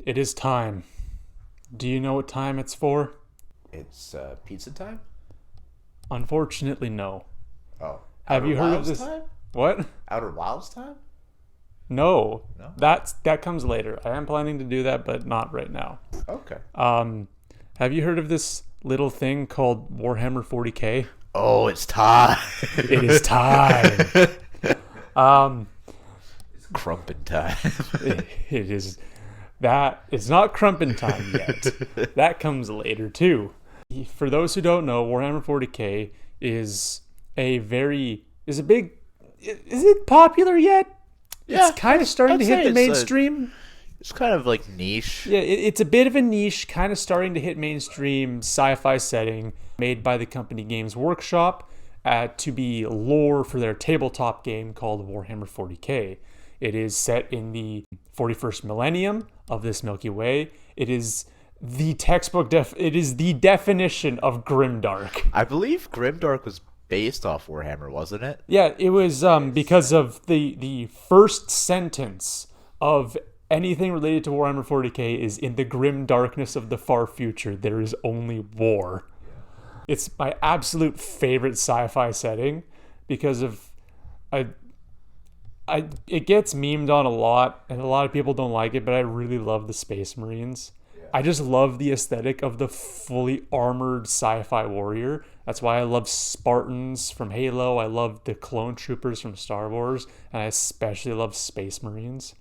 It is time. Do you know what time it's for? It's pizza time? Unfortunately, no. Oh. Have you heard of this? Time? What? Outer Wilds time? No. No? That comes later. I am planning to do that, but not right now. Okay. Have you heard of this little thing called Warhammer 40K? Oh, it's time. It is time. It's crumpin' time. It is. That is not crumpin' time yet. That comes later too. For those who don't know, Warhammer 40K is big. Is it popular yet? Yeah, It's kind of starting to hit the mainstream. It's kind of like niche. Yeah, it's a bit of a niche, kind of starting to hit mainstream sci-fi setting, made by the company Games Workshop to be lore for their tabletop game called Warhammer 40K. It is set in the 41st millennium of this Milky Way. It is the textbook it is the definition of grimdark. I believe Grimdark was based off Warhammer, wasn't it? Yeah, it was because of the first sentence of anything related to Warhammer 40K is, in the grim darkness of the far future, there is only war. It's my absolute favorite sci-fi setting because of it gets memed on a lot, and a lot of people don't like it, but I really love the Space Marines. I just love the aesthetic of the fully armored sci-fi warrior. That's why I love Spartans from Halo. I love the clone troopers from Star Wars, and I especially love Space Marines.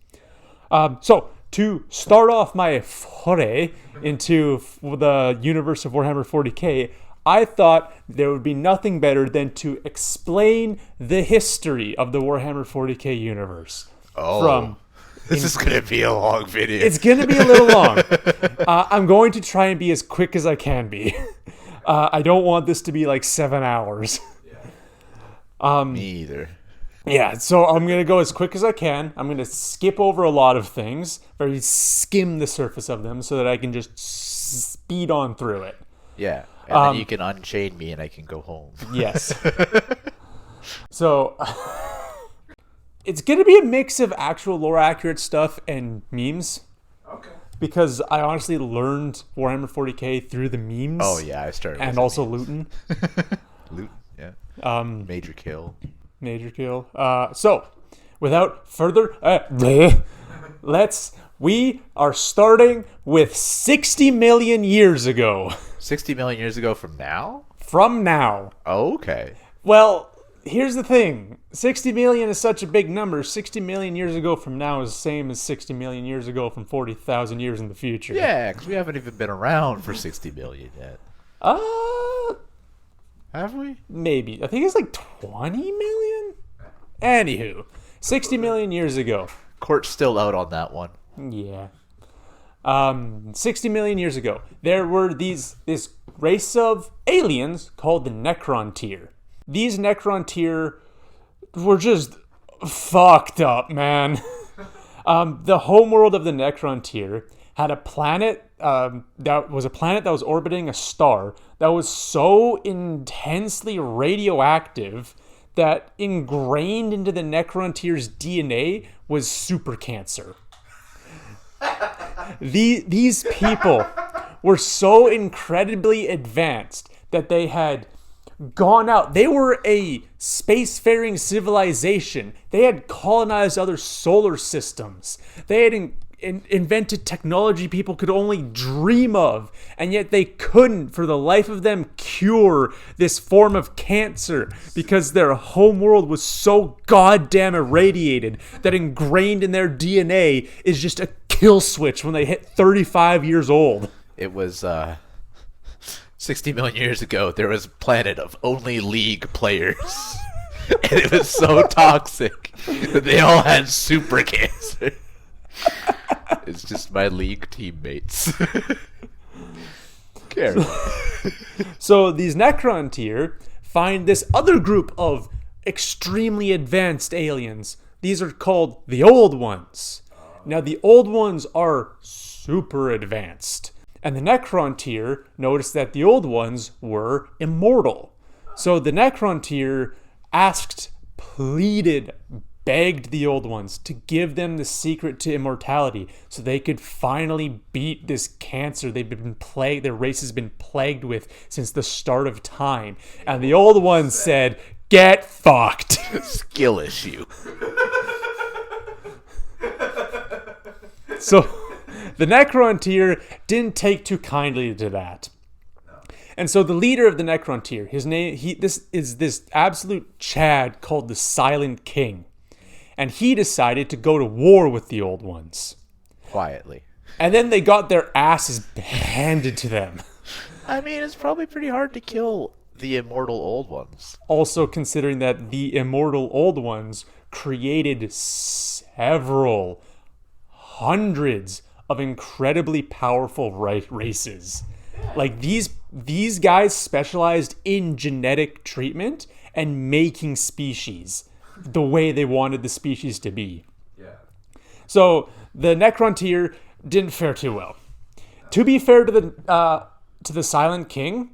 So to start off my foray into the universe of Warhammer 40K, I thought there would be nothing better than to explain the history of the Warhammer 40K universe. This is going to be a long video. It's going to be a little long. I'm going to try and be as quick as I can be. I don't want this to be like 7 hours. Me either. Yeah, so I'm going to go as quick as I can. I'm going to skip over a lot of things, very skim the surface of them so that I can just speed on through it. Yeah, and then you can unchain me and I can go home. Yes. So it's going to be a mix of actual lore accurate stuff and memes. Okay. Because I honestly learned Warhammer 40K through the memes. Oh yeah, I started. And also looting. Loot, yeah. Major kill. Major kill. So, without further, we are starting with 60 million years ago. 60 million years ago from now? From now. Oh, okay. Well, here's the thing. 60 million is such a big number. 60 million years ago from now is the same as 60 million years ago from 40,000 years in the future. Yeah, because we haven't even been around for 60 million yet. Have we? Maybe. I think it's like 20 million? Anywho, 60 million years ago. Court's still out on that one. Yeah. 60 million years ago, there were this race of aliens called the Necrontyr. These Necrontyr were just fucked up, man. The homeworld of the Necrontyr had a planet that was orbiting a star that was so intensely radioactive that ingrained into the Necrontyr's DNA was super cancer. These people were so incredibly advanced that they had gone out. They were a spacefaring civilization. They had colonized other solar systems. They had invented technology people could only dream of, and yet they couldn't, for the life of them, cure this form of cancer because their homeworld was so goddamn irradiated that ingrained in their DNA is just a kill switch when they hit 35 years old. It was 60 million years ago. There was a planet of only League players, and it was so toxic that they all had super cancer. It's just my League teammates. Carry. So these Necrontyr find this other group of extremely advanced aliens. These are called the Old Ones. Now the Old Ones are super advanced. And the Necrontyr noticed that the Old Ones were immortal. So the Necrontyr pleaded, begged the Old Ones to give them the secret to immortality so they could finally beat this cancer their race has been plagued with since the start of time. And the Old Ones said, "Get fucked." Skill issue. So the Necrontyr didn't take too kindly to that. And so the leader of the Necrontyr, this is this absolute Chad called the Silent King. And he decided to go to war with the Old Ones. Quietly. And then they got their asses handed to them. I mean, it's probably pretty hard to kill the immortal Old Ones. Also considering that the immortal Old Ones created several hundreds of incredibly powerful races. Like these guys specialized in genetic treatment and making species the way they wanted the species to be. Yeah. So the Necrontyr didn't fare too well. To be fair to the Silent King,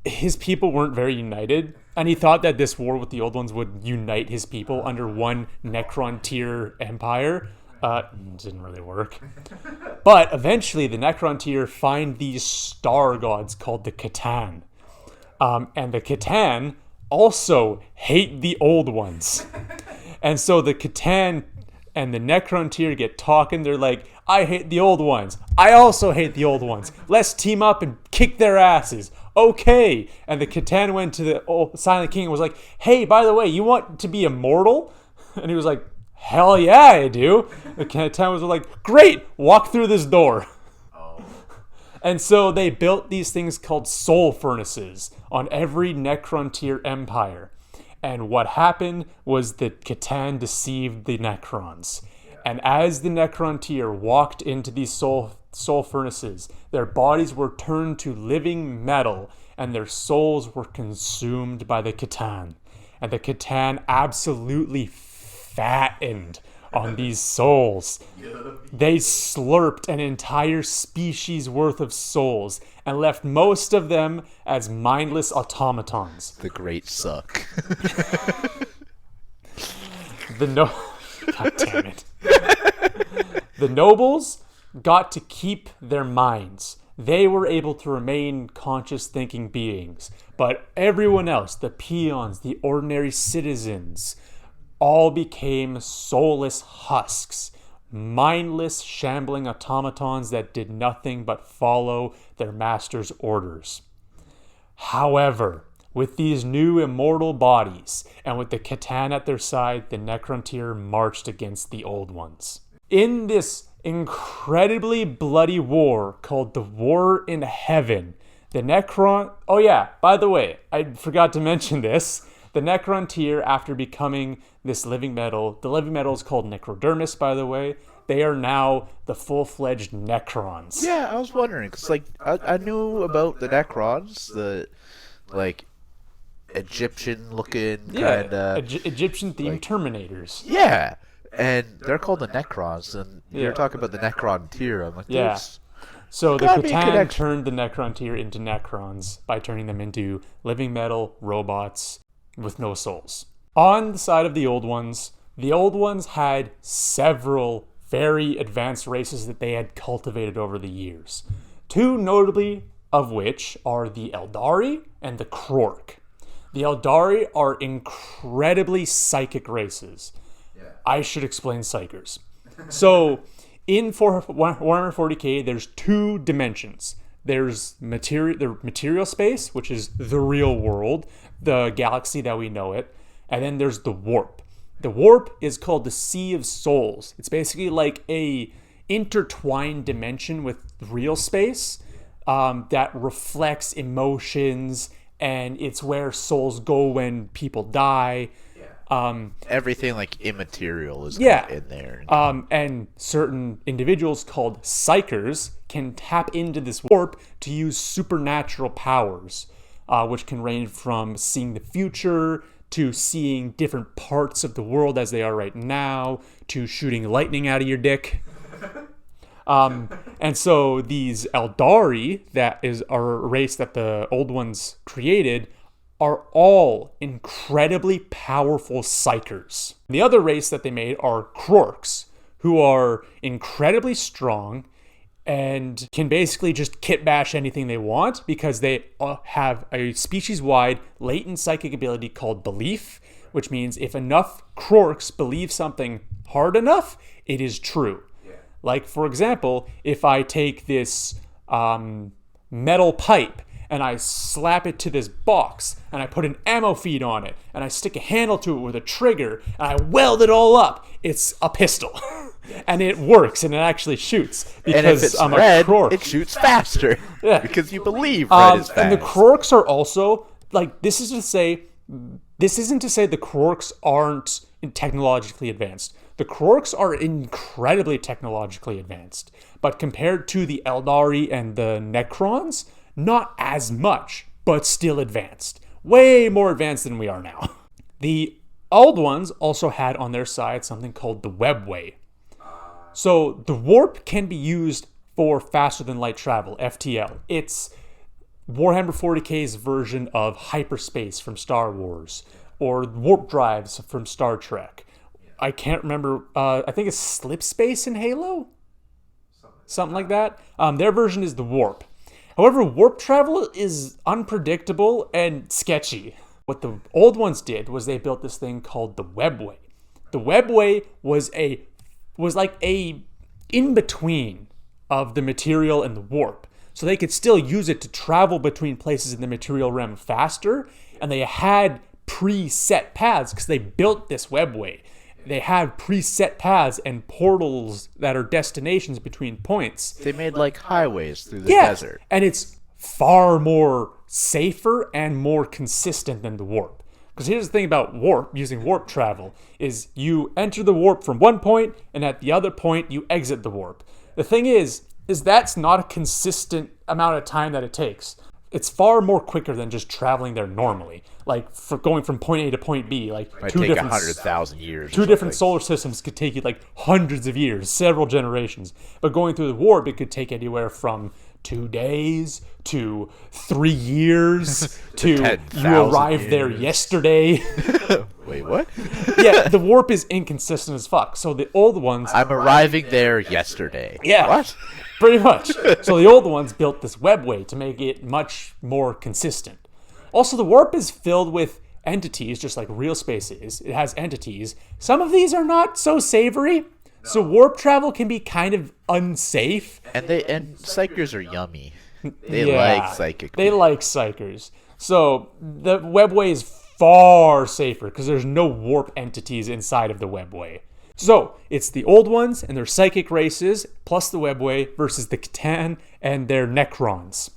his people weren't very united, and he thought that this war with the Old Ones would unite his people under one Necrontyr empire. Didn't really work. But eventually the Necrontyr find these star gods called the Catan. And the Catan also hate the Old Ones. And so the Catan and the Necrontyr get talking. They're like, "I hate the Old Ones. I also hate the Old Ones. Let's team up and kick their asses." Okay. And the Catan went to the Silent King and was like, "Hey, by the way, you want to be immortal?" And he was like, "Hell yeah, I do." The Catan was like, "Great, walk through this door." Oh. And so they built these things called soul furnaces on every Necrontyr empire. And what happened was that Catan deceived the Necrons. And as the Necrontyr walked into these soul furnaces, their bodies were turned to living metal and their souls were consumed by the Catan. And the Catan absolutely fattened on these souls. They slurped an entire species worth of souls and left most of them as mindless automatons. The great suck. God damn it. The nobles got to keep their minds. They were able to remain conscious thinking beings. But everyone else, the peons, the ordinary citizens, all became soulless husks, mindless, shambling automatons that did nothing but follow their master's orders. However, with these new immortal bodies, and with the Catan at their side, the Necrontyr marched against the Old Ones. In this incredibly bloody war called the War in Heaven, the Necron... Oh yeah, by the way, I forgot to mention this. The Necrontyr, after becoming this living metal, the living metal is called necrodermis, by the way. They are now the full-fledged Necrons. Yeah, I was wondering, because, like, I knew about the Necrons, the, like, Egyptian-looking kind of... Egyptian-themed like, Terminators. Yeah, and they're called the Necrons, and you're talking about the Necrontyr. I'm like, yeah. So the gotta be a Catan connection. turned the Necrontyr into Necrons by turning them into living metal robots with no souls. On the side of the Old Ones had several very advanced races that they had cultivated over the years. Two notably of which are the Eldari and the Krork. The Eldari are incredibly psychic races. Yeah. I should explain psychers. So in Warhammer 40K, there's two dimensions. There's material space, which is the real world, the galaxy that we know it, and then there's the warp. The warp is called the Sea of Souls. It's basically like a intertwined dimension with real space that reflects emotions, and it's where souls go when people die. everything, like, immaterial is in there. And certain individuals called psychers can tap into this warp to use supernatural powers, which can range from seeing the future to seeing different parts of the world as they are right now to shooting lightning out of your dick. And so these Eldari, that is our race that the Old Ones created, are all incredibly powerful psychers. The other race that they made are Krorks, who are incredibly strong and can basically just kit bash anything they want because they have a species-wide latent psychic ability called belief, which means if enough Krorks believe something hard enough, it is true. Yeah. Like, for example, if I take this metal pipe and I slap it to this box and I put an ammo feed on it and I stick a handle to it with a trigger and I weld it all up, it's a pistol. And it works and it actually shoots because and if it's I'm red, a Krork. it shoots faster. Yeah. Because you believe red is fast. And the Krorks are also, like, this isn't to say the Krorks aren't technologically advanced. The Krorks are incredibly technologically advanced, but compared to the Eldari and the Necrons, not as much, but still advanced. Way more advanced than we are now. The old ones also had on their side something called the Webway. So the warp can be used for faster than light travel, FTL. It's Warhammer 40K's version of hyperspace from Star Wars, or warp drives from Star Trek. I can't remember, I think it's slip space in Halo? Something like that. Their version is the warp. However, warp travel is unpredictable and sketchy. What the old ones did was they built this thing called the Webway. The Webway was like a in-between of the material and the warp. So they could still use it to travel between places in the material realm faster, and they had preset paths because they built this Webway. They had preset paths and portals that are destinations between points. They made like highways through the desert. And it's far more safer and more consistent than the warp. Because here's the thing about warp, using warp travel, is you enter the warp from one point, and at the other point, you exit the warp. The thing is that's not a consistent amount of time that it takes. It's far more quicker than just traveling there normally. Like, for going from point A to point B, like might take 100,000 years. Two different solar systems could take you like hundreds of years, several generations. But going through the warp, it could take anywhere from 2 days to 3 years to you arrived there yesterday. Wait, what? Yeah, the warp is inconsistent as fuck. So the old ones... I'm arriving there yesterday. Yeah. What? Pretty much. So the old ones built this Webway to make it much more consistent. Also, the warp is filled with entities, just like real space is. It has entities. Some of these are not so savory. So warp travel can be kind of unsafe. And psychers are yummy. They like psychic. They like psychers. So the Webway is far safer because there's no warp entities inside of the Webway. So it's the old ones and their psychic races plus the Webway versus the Catan and their Necrons.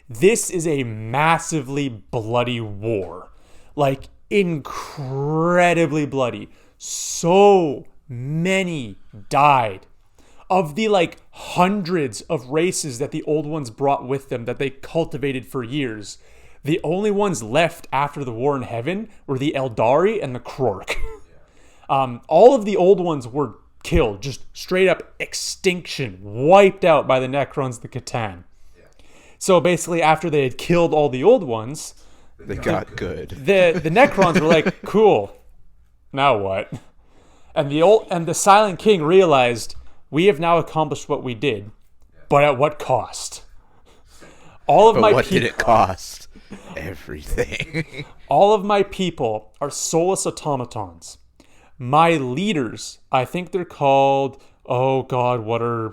This is a massively bloody war. Like, incredibly bloody. So many died. Of the like hundreds of races that the old ones brought with them that they cultivated for years, the only ones left after the war in heaven were the Eldari and the Krork. All of the old ones were killed, just straight up extinction, wiped out by the Necrons, the Catan. So basically, after they had killed all the old ones, they got good. The Necrons were like, cool, now what? And the Silent King realized, we have now accomplished what we did, but at what cost? What did it cost? Everything. All of my people are soulless automatons. My leaders, I think they're called, oh god, what are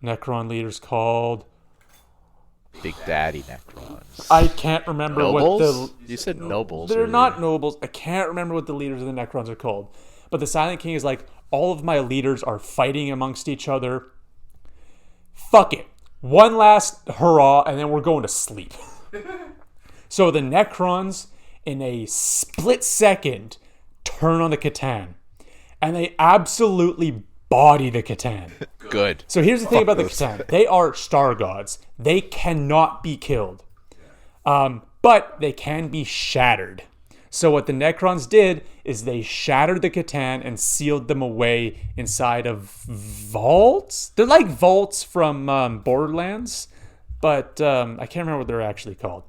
Necron leaders called? Big Daddy Necrons. I can't remember nobles? You said nobles. They're not nobles. I can't remember what the leaders of the Necrons are called. But the Silent King is like, all of my leaders are fighting amongst each other. Fuck it. One last hurrah, and then we're going to sleep. So the Necrons, in a split second, turn on the Catan. And they absolutely body the Catan. Good. So here's the thing about the Catan. They are star gods. They cannot be killed. But they can be shattered. So what the Necrons did is they shattered the Catan and sealed them away inside of vaults. They're like vaults from Borderlands, but I can't remember what they're actually called.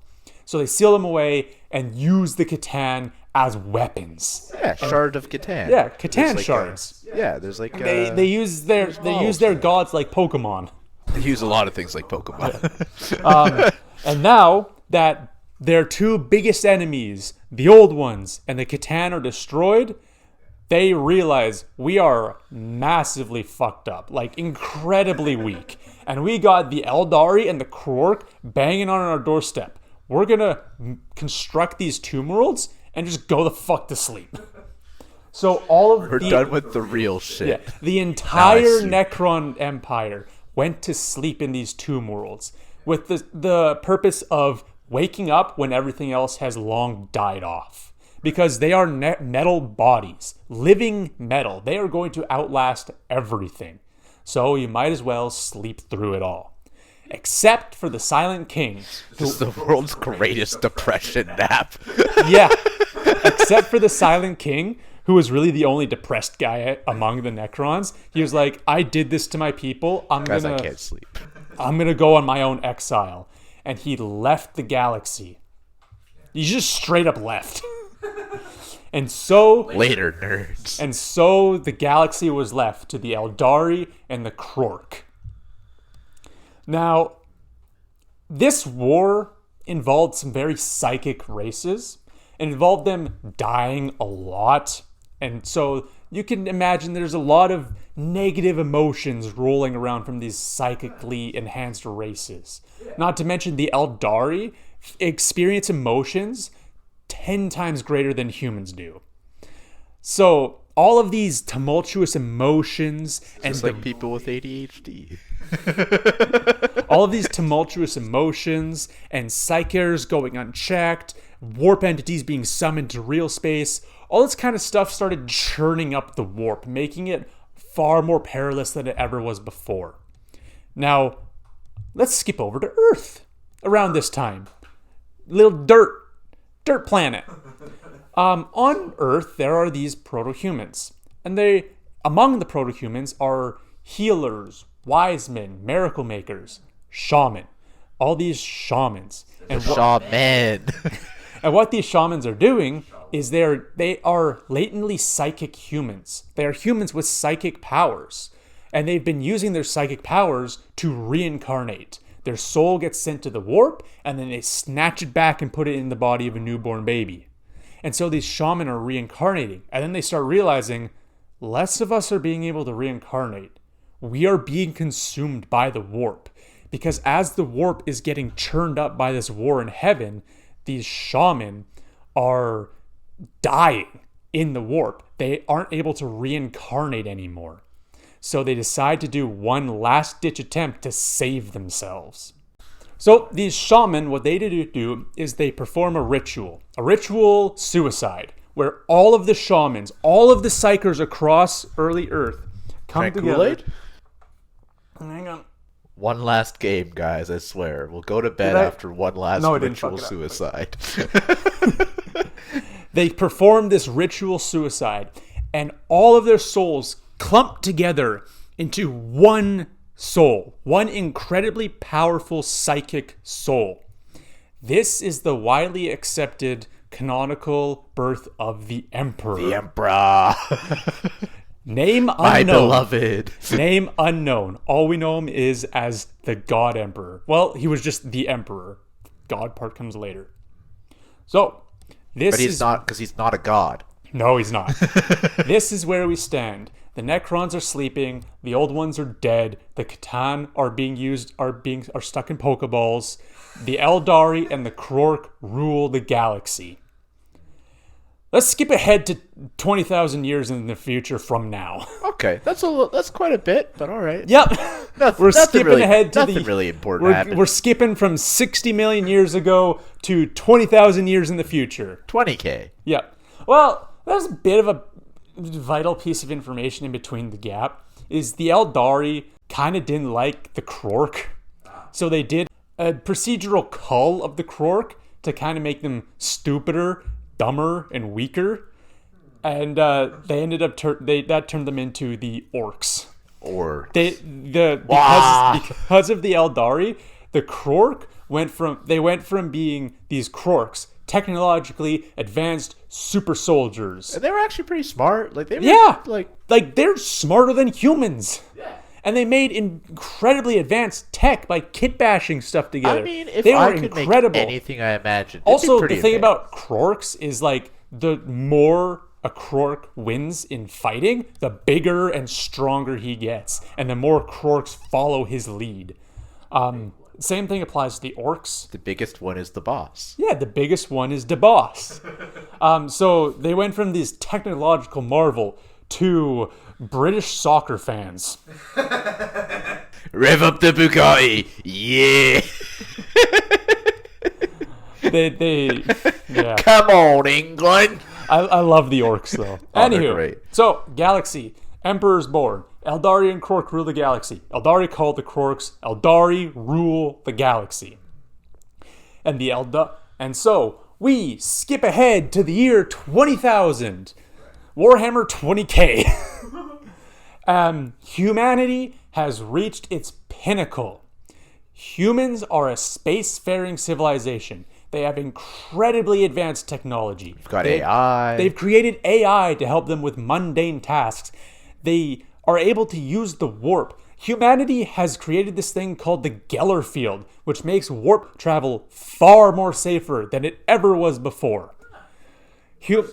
So they seal them away and use the Catan as weapons. Yeah, Shard of Catan. Yeah, Catan There's shards. There's like They use their gods like Pokemon. They use a lot of things like Pokemon. And now that their two biggest enemies, the old ones and the Catan, are destroyed, they realize we are massively fucked up, like incredibly weak. And we got the Eldari and the Krork banging on our doorstep. We're gonna construct these tomb worlds and just go the fuck to sleep. So We're done with the real shit. Yeah, the entire Necron Empire went to sleep in these tomb worlds with the purpose of waking up when everything else has long died off. Because they are metal bodies, living metal. They are going to outlast everything. So you might as well sleep through it all. Except for the Silent King. This is the world's greatest depression nap. Yeah. Except for the Silent King, who was really the only depressed guy among the Necrons. He was like, I did this to my people. I can't sleep. I'm going to go on my own exile. And he left the galaxy. He just straight up left. And so... Later, nerds. And so the galaxy was left to the Eldari and the Krork. Now, this war involved some very psychic races. It involved them dying a lot. And so you can imagine there's a lot of negative emotions rolling around from these psychically enhanced races. Not to mention the Eldari experience emotions 10 times greater than humans do. So all of these tumultuous emotions and just like people with ADHD. All of these tumultuous emotions and psychers going unchecked, warp entities being summoned to real space, all this kind of stuff started churning up the warp, making it far more perilous than it ever was before. Now, let's skip over to Earth around this time. Little dirt planet. On Earth, there are these proto-humans. And among the proto-humans are healers, wise men, miracle makers, shaman. All these shamans. And and what these shamans are doing is they are latently psychic humans. They are humans with psychic powers. And they've been using their psychic powers to reincarnate. Their soul gets sent to the warp, and then they snatch it back and put it in the body of a newborn baby. And so these shaman are reincarnating. And then they start realizing, less of us are being able to reincarnate. We are being consumed by the warp. Because as the warp is getting churned up by this war in heaven, these shaman are dying in the warp. They aren't able to reincarnate anymore. So they decide to do one last-ditch attempt to save themselves. So these shaman, what they do is they perform a ritual suicide, where all of the shamans, all of the psychers across early Earth come together. Kool-Aid? Hang on. One last game, guys, I swear. We'll go to bed after one last ritual suicide. They perform this ritual suicide, and all of their souls clump together into one soul, one incredibly powerful psychic soul. This is the widely accepted canonical birth of the Emperor. The Emperor. Name unknown. My beloved. Name unknown. All we know him is as the God Emperor. Well, he was just the Emperor. God part comes later. So, But he's not, because he's not a god. No, he's not. This is where we stand. The Necrons are sleeping. The old ones are dead. The Catan are stuck in Pokeballs. The Eldari and the Krork rule the galaxy. Let's skip ahead to 20,000 years in the future from now. Okay, that's quite a bit, but all right. Yep. We're skipping ahead to nothing really important. We're skipping from 60 million years ago to 20,000 years in the future. 20K. Yep. Well, there's a bit of a vital piece of information in between the gap. Is the Eldari kind of didn't like the Krork. So they did a procedural cull of the Krork to kind of make them stupider, dumber, and weaker. And they ended up that turned them into the orcs. Because of the Eldari, the Krork went from being these Krorks, technologically advanced super soldiers. And they were actually pretty smart. Like they were, Yeah, like they're smarter than humans. yeah. And they made incredibly advanced tech by kit bashing stuff together. I mean, if they I were could incredible. make anything I imagined, Also, the pretty thing advanced. about Krorks is like the more a Krork wins in fighting, the bigger and stronger he gets, and the more Krorks follow his lead. Same thing applies to the Orcs. The biggest one is the boss. Yeah, the biggest one is the boss. So they went from this technological marvel to British soccer fans. Rev up the Bugatti, yeah. Yeah. Come on, England. I love the Orcs though. Oh, they're Anywho, great. so Galaxy, Emperor's born. Eldari and Krork rule the galaxy. Eldari called the Krorks. Eldari rule the galaxy. And so we skip ahead to the year 20,000. Warhammer 40K. Humanity has reached its pinnacle. Humans are a spacefaring civilization. They have incredibly advanced technology. We've got AI. They've created AI to help them with mundane tasks. They are able to use the warp. Humanity has created this thing called the Geller field, which makes warp travel far more safer than it ever was before.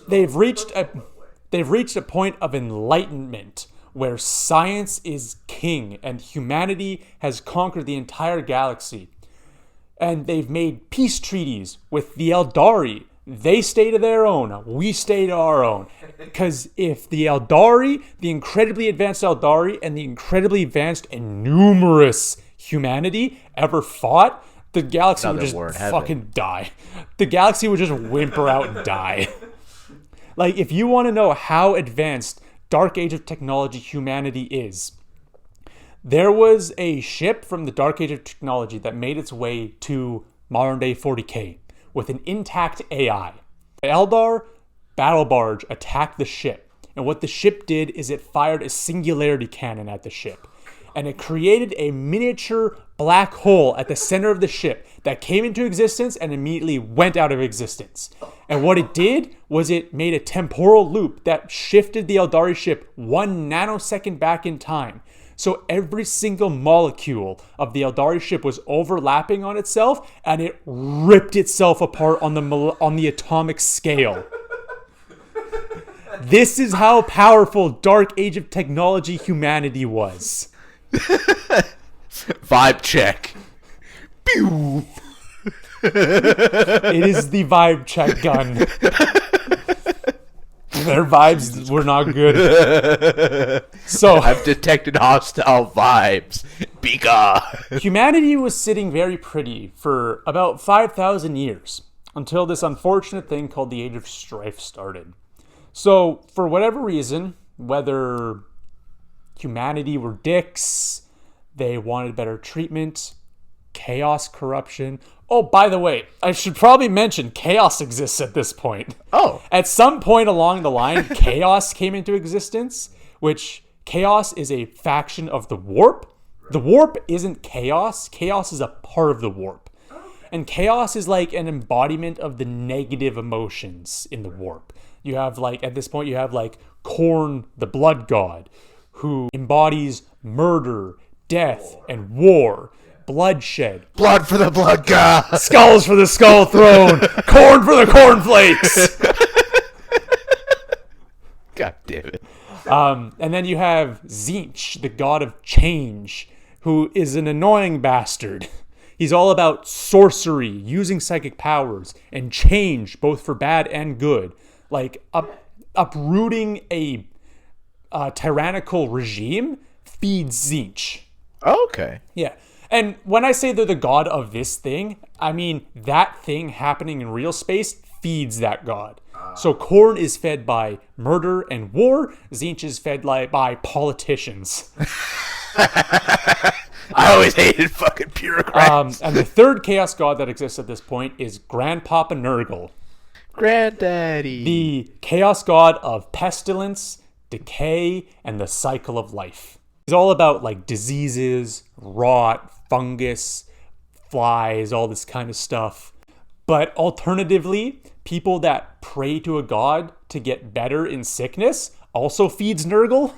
They've reached a point of enlightenment where science is king and humanity has conquered the entire galaxy. And they've made peace treaties with the Eldari. They stay to their own. We stay to our own. Because if the Eldari, the incredibly advanced Eldari, and the incredibly advanced and numerous humanity ever fought, the galaxy would just fucking die. The galaxy would just whimper out and die. Like, if you want to know how advanced Dark Age of technology humanity is, there was a ship from the Dark Age of technology that made its way to modern day 40K with an intact AI. The Eldar battle barge attacked the ship, and what the ship did is it fired a singularity cannon at the ship, and it created a miniature black hole at the center of the ship that came into existence and immediately went out of existence. And what it did was it made a temporal loop that shifted the Eldari ship 1 nanosecond back in time. So every single molecule of the Eldari ship was overlapping on itself, and it ripped itself apart on the atomic scale. This is how powerful Dark Age of technology humanity was. Vibe check. Pew. It is the vibe check gun. Their vibes were not good. So I've detected hostile vibes. Bika. Humanity was sitting very pretty for about 5,000 years until this unfortunate thing called the Age of Strife started. So for whatever reason, whether humanity were dicks, they wanted better treatment, chaos, corruption. Oh, by the way, I should probably mention chaos exists at this point. Oh. At some point along the line, chaos came into existence, which chaos is a faction of the warp. The warp isn't chaos. Chaos is a part of the warp. And chaos is like an embodiment of the negative emotions in the warp. You have at this point, you have Khorne, the blood god, who embodies murder, death, and war. Bloodshed. Blood for the blood god. Skulls for the skull throne. Corn for the cornflakes. God damn it. And then you have Tzeentch, the god of change, who is an annoying bastard. He's all about sorcery, using psychic powers, and change, both for bad and good. Like uprooting a tyrannical regime feeds Tzeentch. Okay. Yeah. And when I say they're the god of this thing, I mean that thing happening in real space feeds that god. So Khorne is fed by murder and war. Tzeentch is fed by politicians. I always hated fucking bureaucrats. And the third chaos god that exists at this point is Grandpapa Nurgle, Granddaddy. the chaos god of pestilence, decay, and the cycle of life. He's all about diseases, rot, fungus, flies, all this kind of stuff. But alternatively, people that pray to a god to get better in sickness also feeds Nurgle,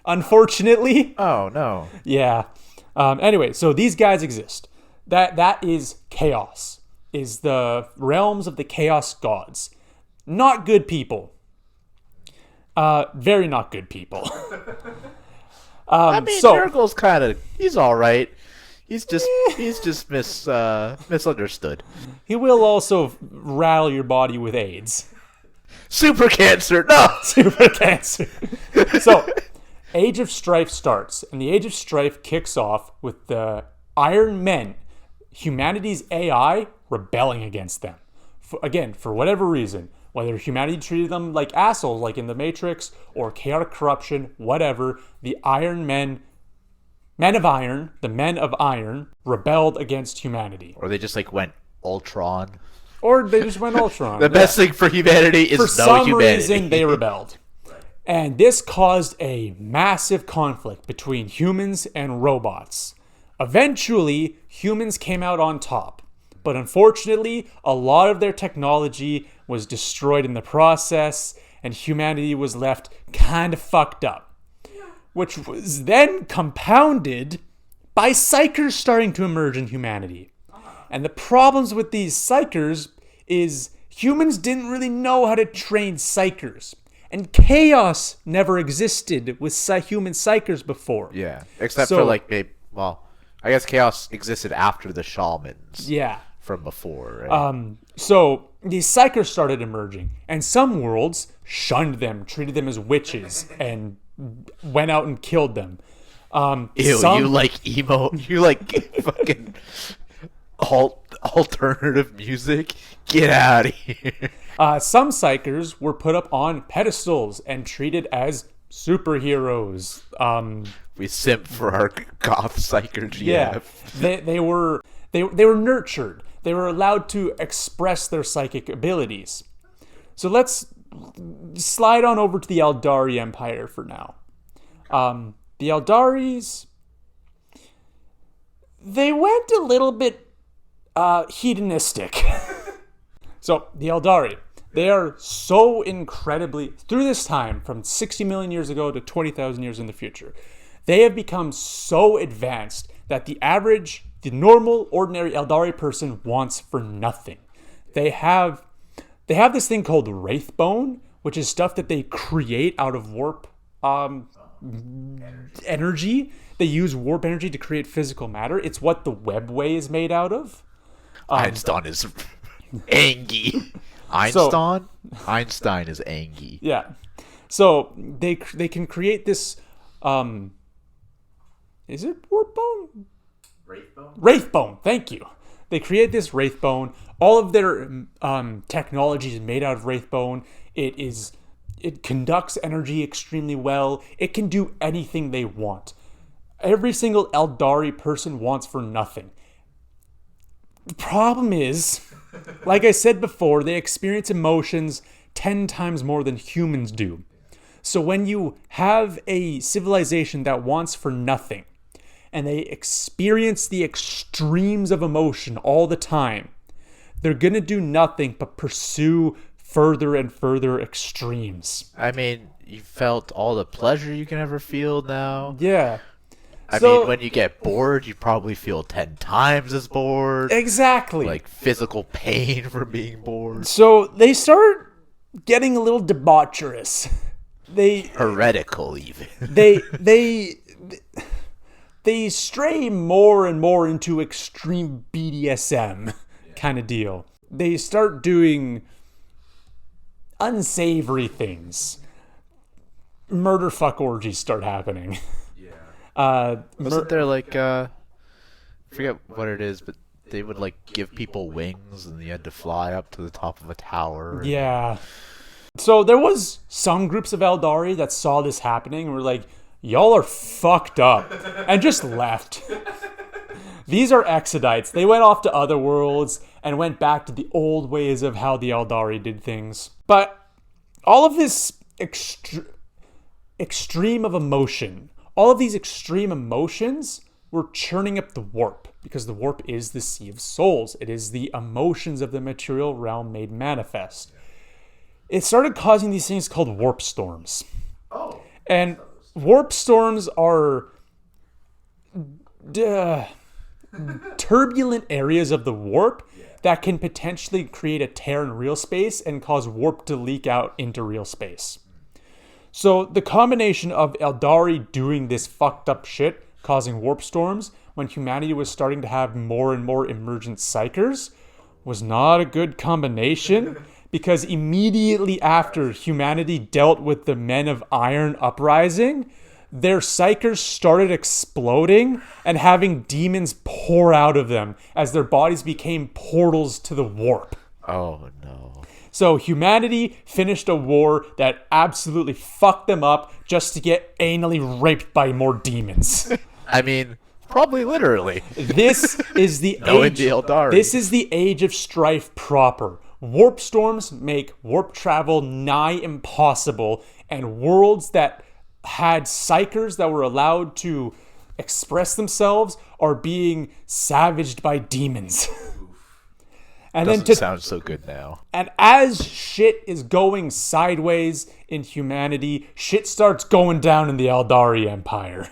unfortunately. Oh, no. Yeah. Anyway, so these guys exist. That is chaos, is the realms of the chaos gods. Not good people. Very not good people. I mean, Nurgle's kind of, he's all right. He's just misunderstood. He will also rattle your body with AIDS. Super cancer, no! Super cancer. So, Age of Strife starts, and the Age of Strife kicks off with the Iron Men, humanity's AI, rebelling against them. For whatever reason. Whether humanity treated them like assholes, like in the Matrix, or chaotic corruption, whatever, the Iron Men, Men of Iron, the Men of Iron, rebelled against humanity. Or they just went Ultron. Or they just went Ultron. The best thing for humanity is no humanity. For some reason, they rebelled. And this caused a massive conflict between humans and robots. Eventually, humans came out on top. But unfortunately, a lot of their technology was destroyed in the process, and humanity was left kind of fucked up. Which was then compounded by psychers starting to emerge in humanity. And the problems with these psychers is humans didn't really know how to train psychers. And chaos never existed with human psychers before. Yeah, except for I guess chaos existed after the shamans. Yeah. From before, right? So these psychers started emerging, and some worlds shunned them, treated them as witches, and went out and killed them. Ew, you like emo? You like fucking alternative music? Get out of here. Some psychers were put up on pedestals and treated as superheroes. We simp for our goth psycher GF. Yeah, they were nurtured. They were allowed to express their psychic abilities. So let's slide on over to the Eldari Empire for now. The Eldaris, they went a little bit hedonistic. So the Eldari, they are so incredibly, through this time, from 60 million years ago to 20,000 years in the future, they have become so advanced that the normal, ordinary Eldari person wants for nothing. They have this thing called Wraithbone, which is stuff that they create out of warp energy. They use warp energy to create physical matter. It's what the webway is made out of. Einstein is angry. Einstein is angry. Yeah. So they can create this. Is it warp bone? Wraithbone, thank you. They create this Wraithbone. All of their technology is made out of Wraithbone. It conducts energy extremely well. It can do anything they want. Every single Eldari person wants for nothing. The problem is, like I said before, they experience emotions 10 times more than humans do. So when you have a civilization that wants for nothing, and they experience the extremes of emotion all the time, they're going to do nothing but pursue further and further extremes. I mean, you felt all the pleasure you can ever feel now. Yeah. I mean, when you get bored, you probably feel 10 times as bored. Exactly. Like physical pain for being bored. So they start getting a little debaucherous. Heretical, even. They stray more and more into extreme BDSM kind of deal. They start doing unsavory things. Murder fuck orgies start happening. Yeah. Wasn't there I forget what it is, but they would give people wings and you had to fly up to the top of a tower. Yeah. So there was some groups of Eldari that saw this happening and were like, y'all are fucked up, and just left. These are Exodites. They went off to other worlds and went back to the old ways of how the Eldari did things. But all of this extreme of emotion, all of these extreme emotions were churning up the warp. because the warp is the sea of souls. It is the emotions of the material realm made manifest. It started causing these things called warp storms. Oh. And warp storms are turbulent areas of the warp that can potentially create a tear in real space and cause warp to leak out into real space. So the combination of Eldari doing this fucked up shit, causing warp storms, when humanity was starting to have more and more emergent psychers, was not a good combination, because immediately after humanity dealt with the Men of Iron uprising, their psychers started exploding and having demons pour out of them as their bodies became portals to the warp. Oh, no. So humanity finished a war that absolutely fucked them up just to get anally raped by more demons. I mean, probably literally. This is the Knowing age. the Eldari. This is the age of strife proper. Warp storms make warp travel nigh impossible, and worlds that had psychers that were allowed to express themselves are being savaged by demons. And Doesn't sound so good now. And as shit is going sideways in humanity, shit starts going down in the Eldari Empire.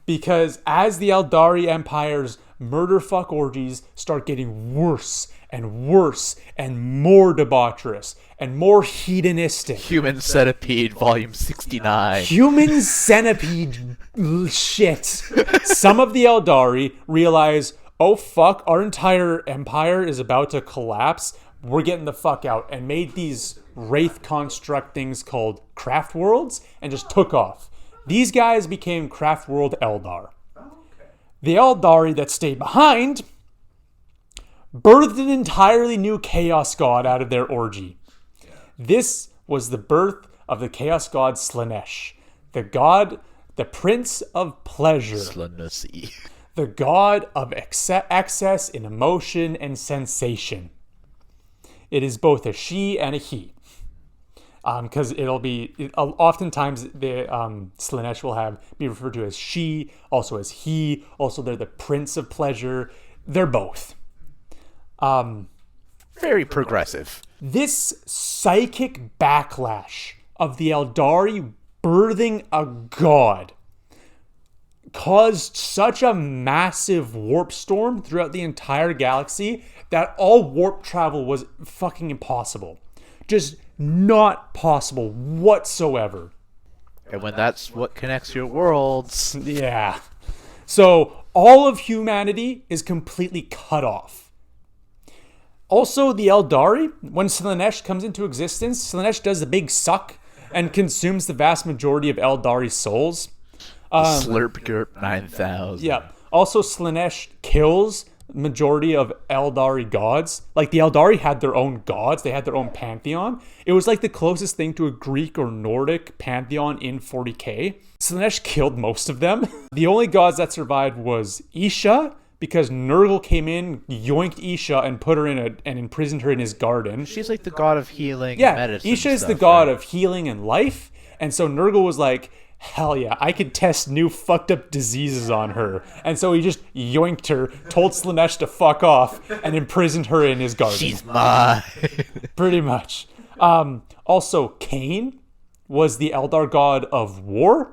Because as the Eldari Empire's murder-fuck orgies start getting worse and worse and more debaucherous and more hedonistic. Human Centipede, Volume 69. Human centipede shit. Some of the Eldari realize, oh fuck, our entire empire is about to collapse. We're getting the fuck out, and made these wraith construct things called craft worlds and just took off. These guys became craft world Eldar. The Eldari that stayed behind birthed an entirely new chaos god out of their orgy. This was the birth of the chaos god Slanesh, the prince of pleasure, Slanessi. the god of excess in emotion and sensation. It is both a she and a he. Because oftentimes the Slanesh will be referred to as she, also as he, also they're the prince of pleasure. They're both. Very progressive. This psychic backlash of the Eldari birthing a god caused such a massive warp storm throughout the entire galaxy that all warp travel was fucking impossible. Just not possible whatsoever. And when that's what connects your worlds. Yeah. So all of humanity is completely cut off. Also, the Eldari, when Slanesh comes into existence, Slanesh does the big suck and consumes the vast majority of Eldari's souls. Slurp 9000. Yeah. Also, Slanesh kills majority of Eldari gods. Like, the Eldari had their own gods. They had their own pantheon. It was like the closest thing to a Greek or Nordic pantheon in 40K. Slanesh killed most of them. The only gods that survived was Isha, because Nurgle came in, yoinked Isha, and put her and imprisoned her in his garden. She's like the god of healing Yeah, and medicine. Isha is stuff, the god right? of healing and life. And so Nurgle was like, hell yeah, I could test new fucked up diseases on her. And so he just yoinked her, told Slanesh to fuck off, and imprisoned her in his garden. She's mine. Pretty much. Also, Cain was the Eldar god of war.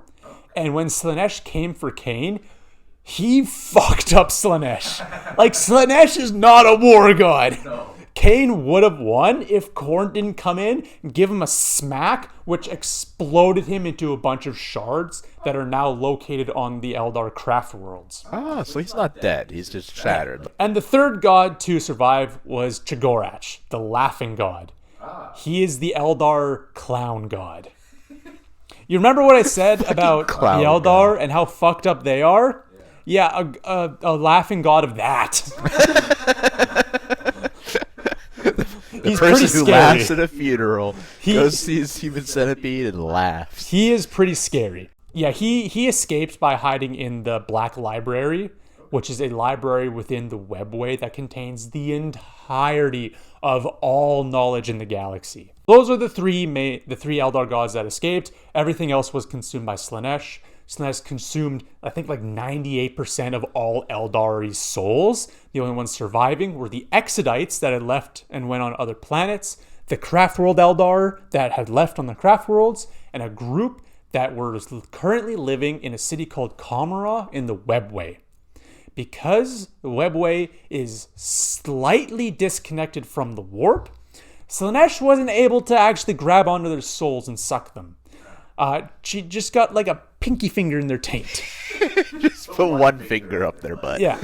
And when Slanesh came for Cain, he fucked up Slanesh. Like, Slanesh is not a war god. No. Cain would have won if Khorne didn't come in and give him a smack, which exploded him into a bunch of shards that are now located on the Eldar craft worlds. Ah, so he's not dead. He's just shattered. And the third god to survive was Chagorach, the laughing god. He is the Eldar clown god. You remember what I said about the Clown Eldar and how fucked up they are? Yeah, a laughing god of that. The He's person pretty who scary. laughs at a funeral goes sees Human Centipede and laughs. He is pretty scary. Yeah, he escaped by hiding in the Black Library, which is a library within the Webway that contains the entirety of all knowledge in the galaxy. Those are the three Eldar gods that escaped. Everything else was consumed by Slanesh. Slaanesh consumed, I think, like 98% of all Eldari's souls. The only ones surviving were the Exodites that had left and went on other planets, the Craftworld Eldar that had left on the Craftworlds, and a group that were currently living in a city called Kamara in the Webway. Because the Webway is slightly disconnected from the warp, Slaanesh wasn't able to actually grab onto their souls and suck them. She just got like a pinky finger in their taint. Just put one finger up their butt. Yeah.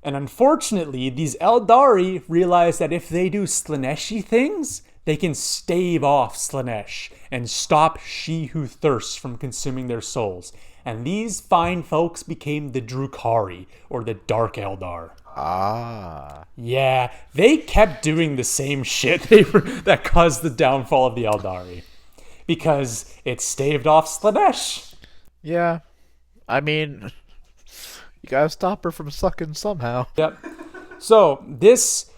And unfortunately, these Eldari realize that if they do Slaaneshi things, they can stave off Slaanesh and stop She Who Thirsts from consuming their souls. And these fine folks became the Drukhari, or the Dark Eldar. Ah. Yeah, they kept doing the same shit that caused the downfall of the Eldari. Because it staved off Slaanesh. Yeah. I mean, you gotta stop her from sucking somehow. Yep. So, this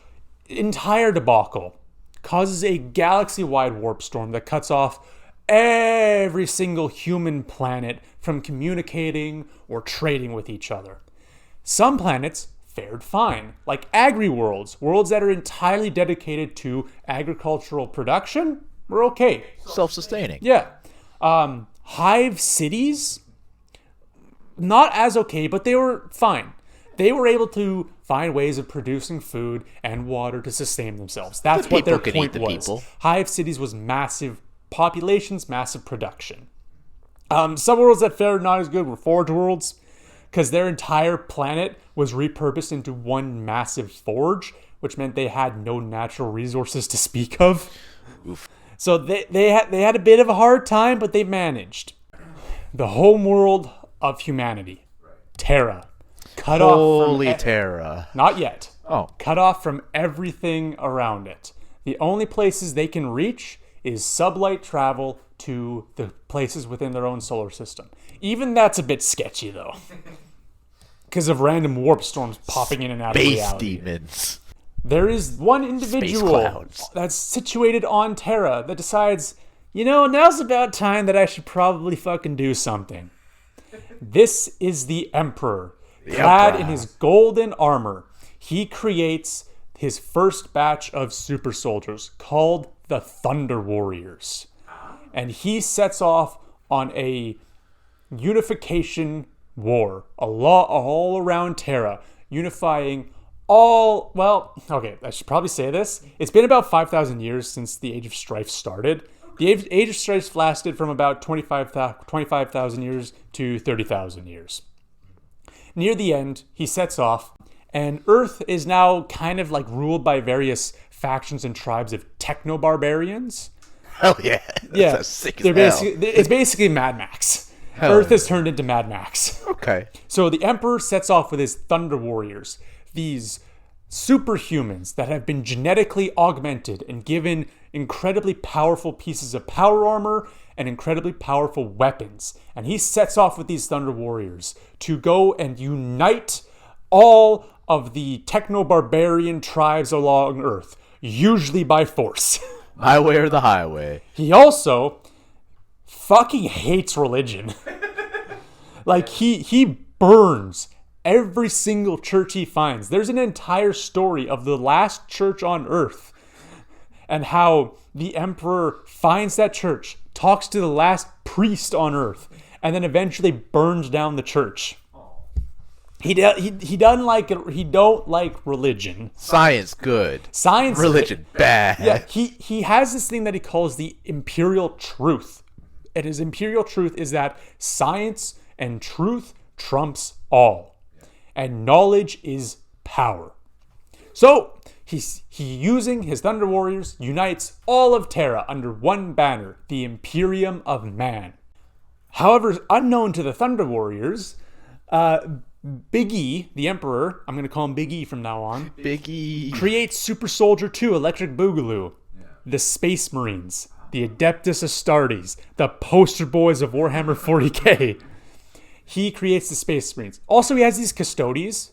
entire debacle causes a galaxy-wide warp storm that cuts off every single human planet from communicating or trading with each other. Some planets fared fine, like agri-worlds, worlds that are entirely dedicated to agricultural production. We're okay. Self-sustaining. Yeah. Hive cities, not as okay, but they were fine. They were able to find ways of producing food and water to sustain themselves. That's what their point was. Hive cities was massive populations, massive production. Some worlds that fared not as good were Forge worlds, because their entire planet was repurposed into one massive forge, which meant they had no natural resources to speak of. Oof. So they had a bit of a hard time, but they managed. The home world of humanity, Terra, cut off from Terra. Not yet. Oh. Cut off from everything around it. The only places they can reach is sublight travel to the places within their own solar system. Even that's a bit sketchy, though, because of random warp storms popping in and out of reality. Space demons. There is one individual that's situated on Terra that decides, now's about time that I should probably fucking do something. This is the Emperor. Clad in his golden armor, he creates his first batch of super soldiers called the Thunder Warriors. And he sets off on a unification war all around Terra, unifying I should probably say this. It's been about 5,000 years since the Age of Strife started. The Age of Strife lasted from about 25,000 years to 30,000 years. Near the end, he sets off, and Earth is now kind of like ruled by various factions and tribes of techno-barbarians. Hell yeah. Yeah. That's sick as hell. It's basically Mad Max. Earth has turned into Mad Max. Okay. So the Emperor sets off with his Thunder Warriors, these superhumans that have been genetically augmented and given incredibly powerful pieces of power armor and incredibly powerful weapons. And he sets off with these Thunder Warriors to go and unite all of the techno-barbarian tribes along Earth, usually by force. My way or the highway. He also fucking hates religion. Like, he burns every single church he finds. There's an entire story of the last church on Earth and how the Emperor finds that church, talks to the last priest on Earth, and then eventually burns down the church. He don't like religion. Science good. Science religion bad. Yeah, he has this thing that he calls the imperial truth. And his imperial truth is that science and truth trumps all. And knowledge is power. So, he using his Thunder Warriors, unites all of Terra under one banner, the Imperium of Man. However, unknown to the Thunder Warriors, Big E, the Emperor, I'm going to call him Big E from now on, Big E creates Super Soldier 2 Electric Boogaloo, the Space Marines, the Adeptus Astartes, the poster boys of Warhammer 40K. He creates the Space Marines. Also, he has these Custodes,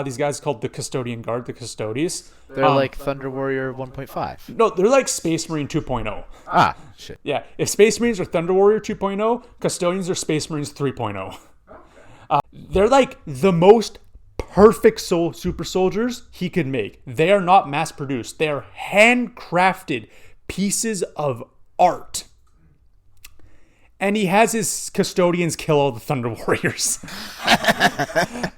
These guys called the Custodian Guard, the Custodes. They're like Thunder Warrior 1.5. No, they're like Space Marine 2.0. Ah, shit. Yeah, if Space Marines are Thunder Warrior 2.0, Custodians are Space Marines 3.0. They're like the most perfect super soldiers he could make. They are not mass produced. They are handcrafted pieces of art. And he has his custodians kill all the Thunder Warriors.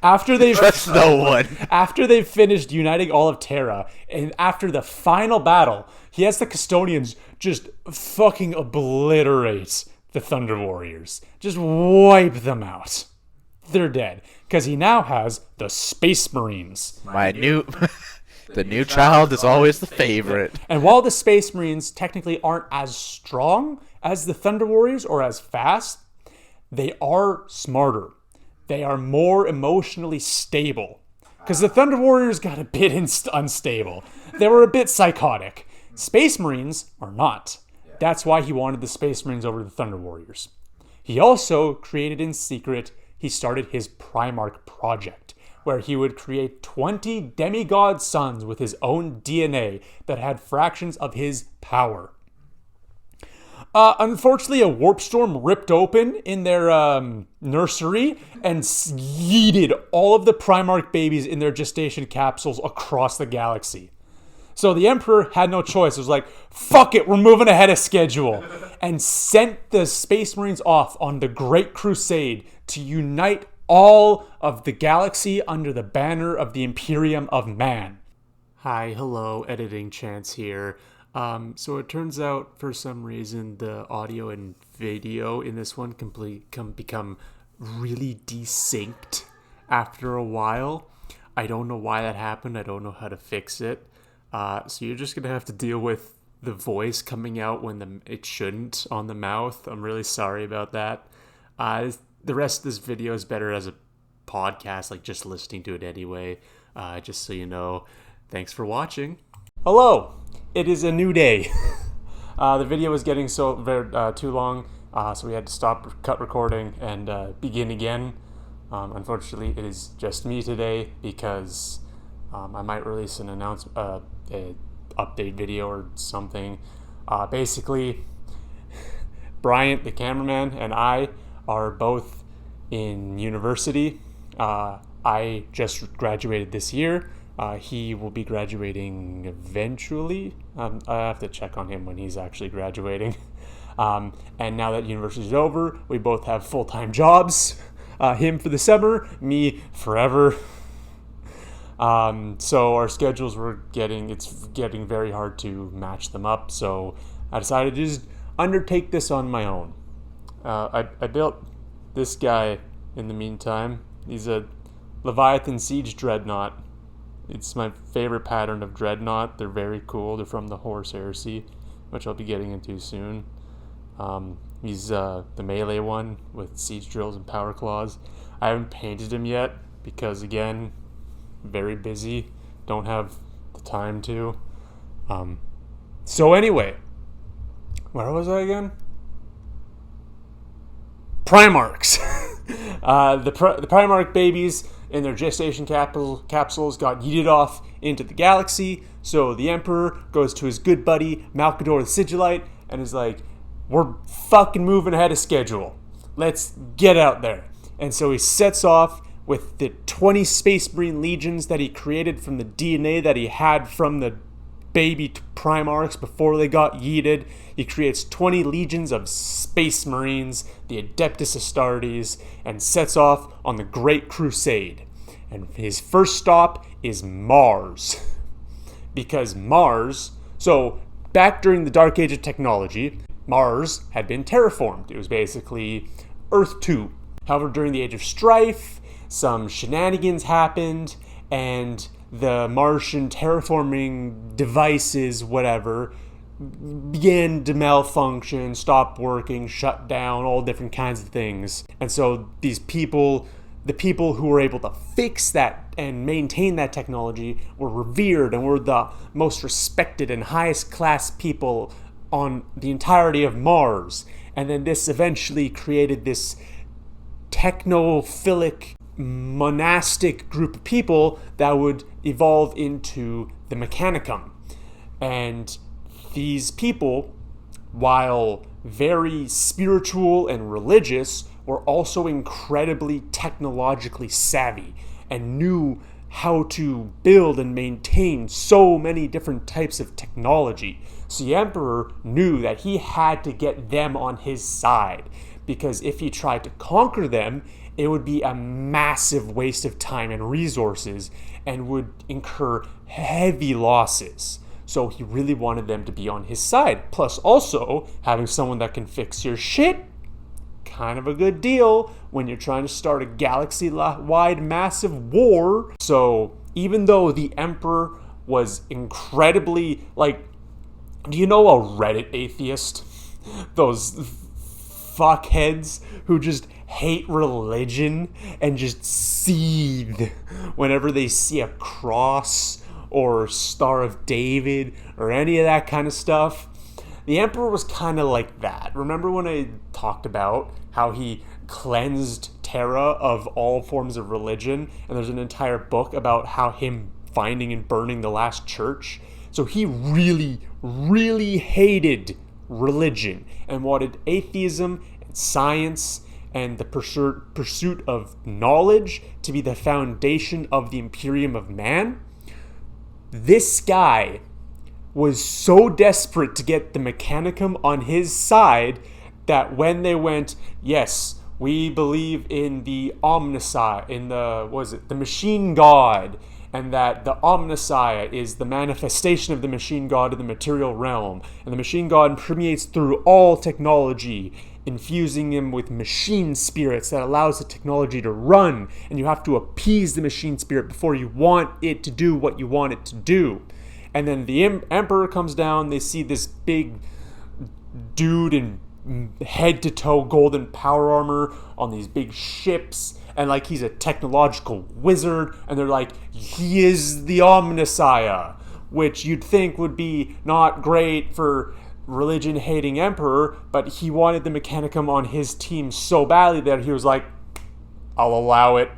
After they've Trust no one. After they've finished uniting all of Terra, and after the final battle, he has the custodians just fucking obliterate the Thunder Warriors. Just wipe them out. They're dead. Because he now has the Space Marines. The new child is always the favorite. And while the Space Marines technically aren't as strong as the Thunder Warriors or as fast, they are smarter. They are more emotionally stable. Because the Thunder Warriors got a bit unstable. They were a bit psychotic. Space Marines are not. That's why he wanted the Space Marines over the Thunder Warriors. He also created in secret, he started his Primarch project, where he would create 20 demigod sons with his own DNA that had fractions of his power. Unfortunately, a warp storm ripped open in their nursery and yeeted all of the Primarch babies in their gestation capsules across the galaxy. So the Emperor had no choice. It was like, fuck it, we're moving ahead of schedule. And sent the Space Marines off on the Great Crusade to unite all of the galaxy under the banner of the Imperium of Man. Hi, hello, editing Chance here. So it turns out, for some reason, the audio and video in this one become really desynced after a while. I don't know why that happened. I don't know how to fix it. So you're just gonna have to deal with the voice coming out when it shouldn't on the mouth. I'm really sorry about that. The rest of this video is better as a podcast, like just listening to it anyway. Just so you know. Thanks for watching. Hello. It is a new day. The video was getting too long, so we had to cut recording and begin again. Unfortunately, it is just me today because I might release an update video or something. Basically, Bryant, the cameraman, and I are both in university. I just graduated this year. He will be graduating eventually. I have to check on him when he's actually graduating. And now that university is over, we both have full-time jobs. Him for the summer, me forever. So our schedules it's getting very hard to match them up. So I decided to just undertake this on my own. I built this guy in the meantime. He's a Leviathan Siege Dreadnought. It's my favorite pattern of Dreadnought. They're very cool. They're from the Horus Heresy, which I'll be getting into soon. He's the melee one with siege drills and power claws. I haven't painted him yet because, again, very busy. Don't have the time to. So anyway, where was I again? Primarchs. The Primarch babies in their gestation capsules got yeeted off into the galaxy. So the Emperor goes to his good buddy Malkador the Sigillite and is like, we're fucking moving ahead of schedule. Let's get out there. And so he sets off with the 20 Space Marine legions that he created from the DNA that he had from the baby Primarchs before they got yeeted. He creates 20 legions of Space Marines, the Adeptus Astartes, and sets off on the Great Crusade. And his first stop is Mars. Because Mars, so back during the Dark Age of technology, Mars had been terraformed. It was basically Earth 2. However, during the Age of Strife, some shenanigans happened, and the Martian terraforming devices, whatever, began to malfunction, stop working, shut down, all different kinds of things. And so these people, the people who were able to fix that and maintain that technology were revered and were the most respected and highest class people on the entirety of Mars. And then this eventually created this technophilic monastic group of people that would evolve into the Mechanicum. And these people, while very spiritual and religious, were also incredibly technologically savvy and knew how to build and maintain so many different types of technology. So the Emperor knew that he had to get them on his side, because if he tried to conquer them, it would be a massive waste of time and resources and would incur heavy losses. So he really wanted them to be on his side. Plus also, having someone that can fix your shit, kind of a good deal when you're trying to start a galaxy-wide massive war. So even though the Emperor was incredibly, do you know a Reddit atheist? Those fuckheads who just hate religion and just seethe whenever they see a cross or Star of David or any of that kind of stuff. The Emperor was kind of like that. Remember when I talked about how he cleansed Terra of all forms of religion? And there's an entire book about how him finding and burning the last church. So he really, really hated religion and wanted atheism and science and the pursuit of knowledge to be the foundation of the Imperium of man. This guy was so desperate to get the Mechanicum on his side that when they went, yes, we believe in the Omnissiah, in the machine god, and that the Omnissiah is the manifestation of the machine god in the material realm, and the machine god permeates through all technology, infusing him with machine spirits that allows the technology to run, and you have to appease the machine spirit before you want it to do what you want it to do. And then the Emperor comes down, they see this big dude in head-to-toe golden power armor on these big ships, and he's a technological wizard, and they're like, he is the Omnissiah, which you'd think would be not great for religion-hating Emperor, but he wanted the Mechanicum on his team so badly that he was like, I'll allow it.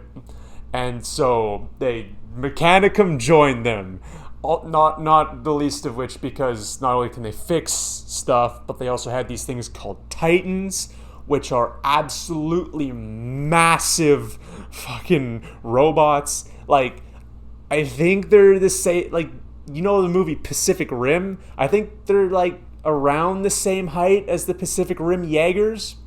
And so Mechanicum joined them. Not the least of which because not only can they fix stuff, but they also had these things called Titans, which are absolutely massive fucking robots. I think they're the same, the movie Pacific Rim? I think they're around the same height as the Pacific Rim Jaegers.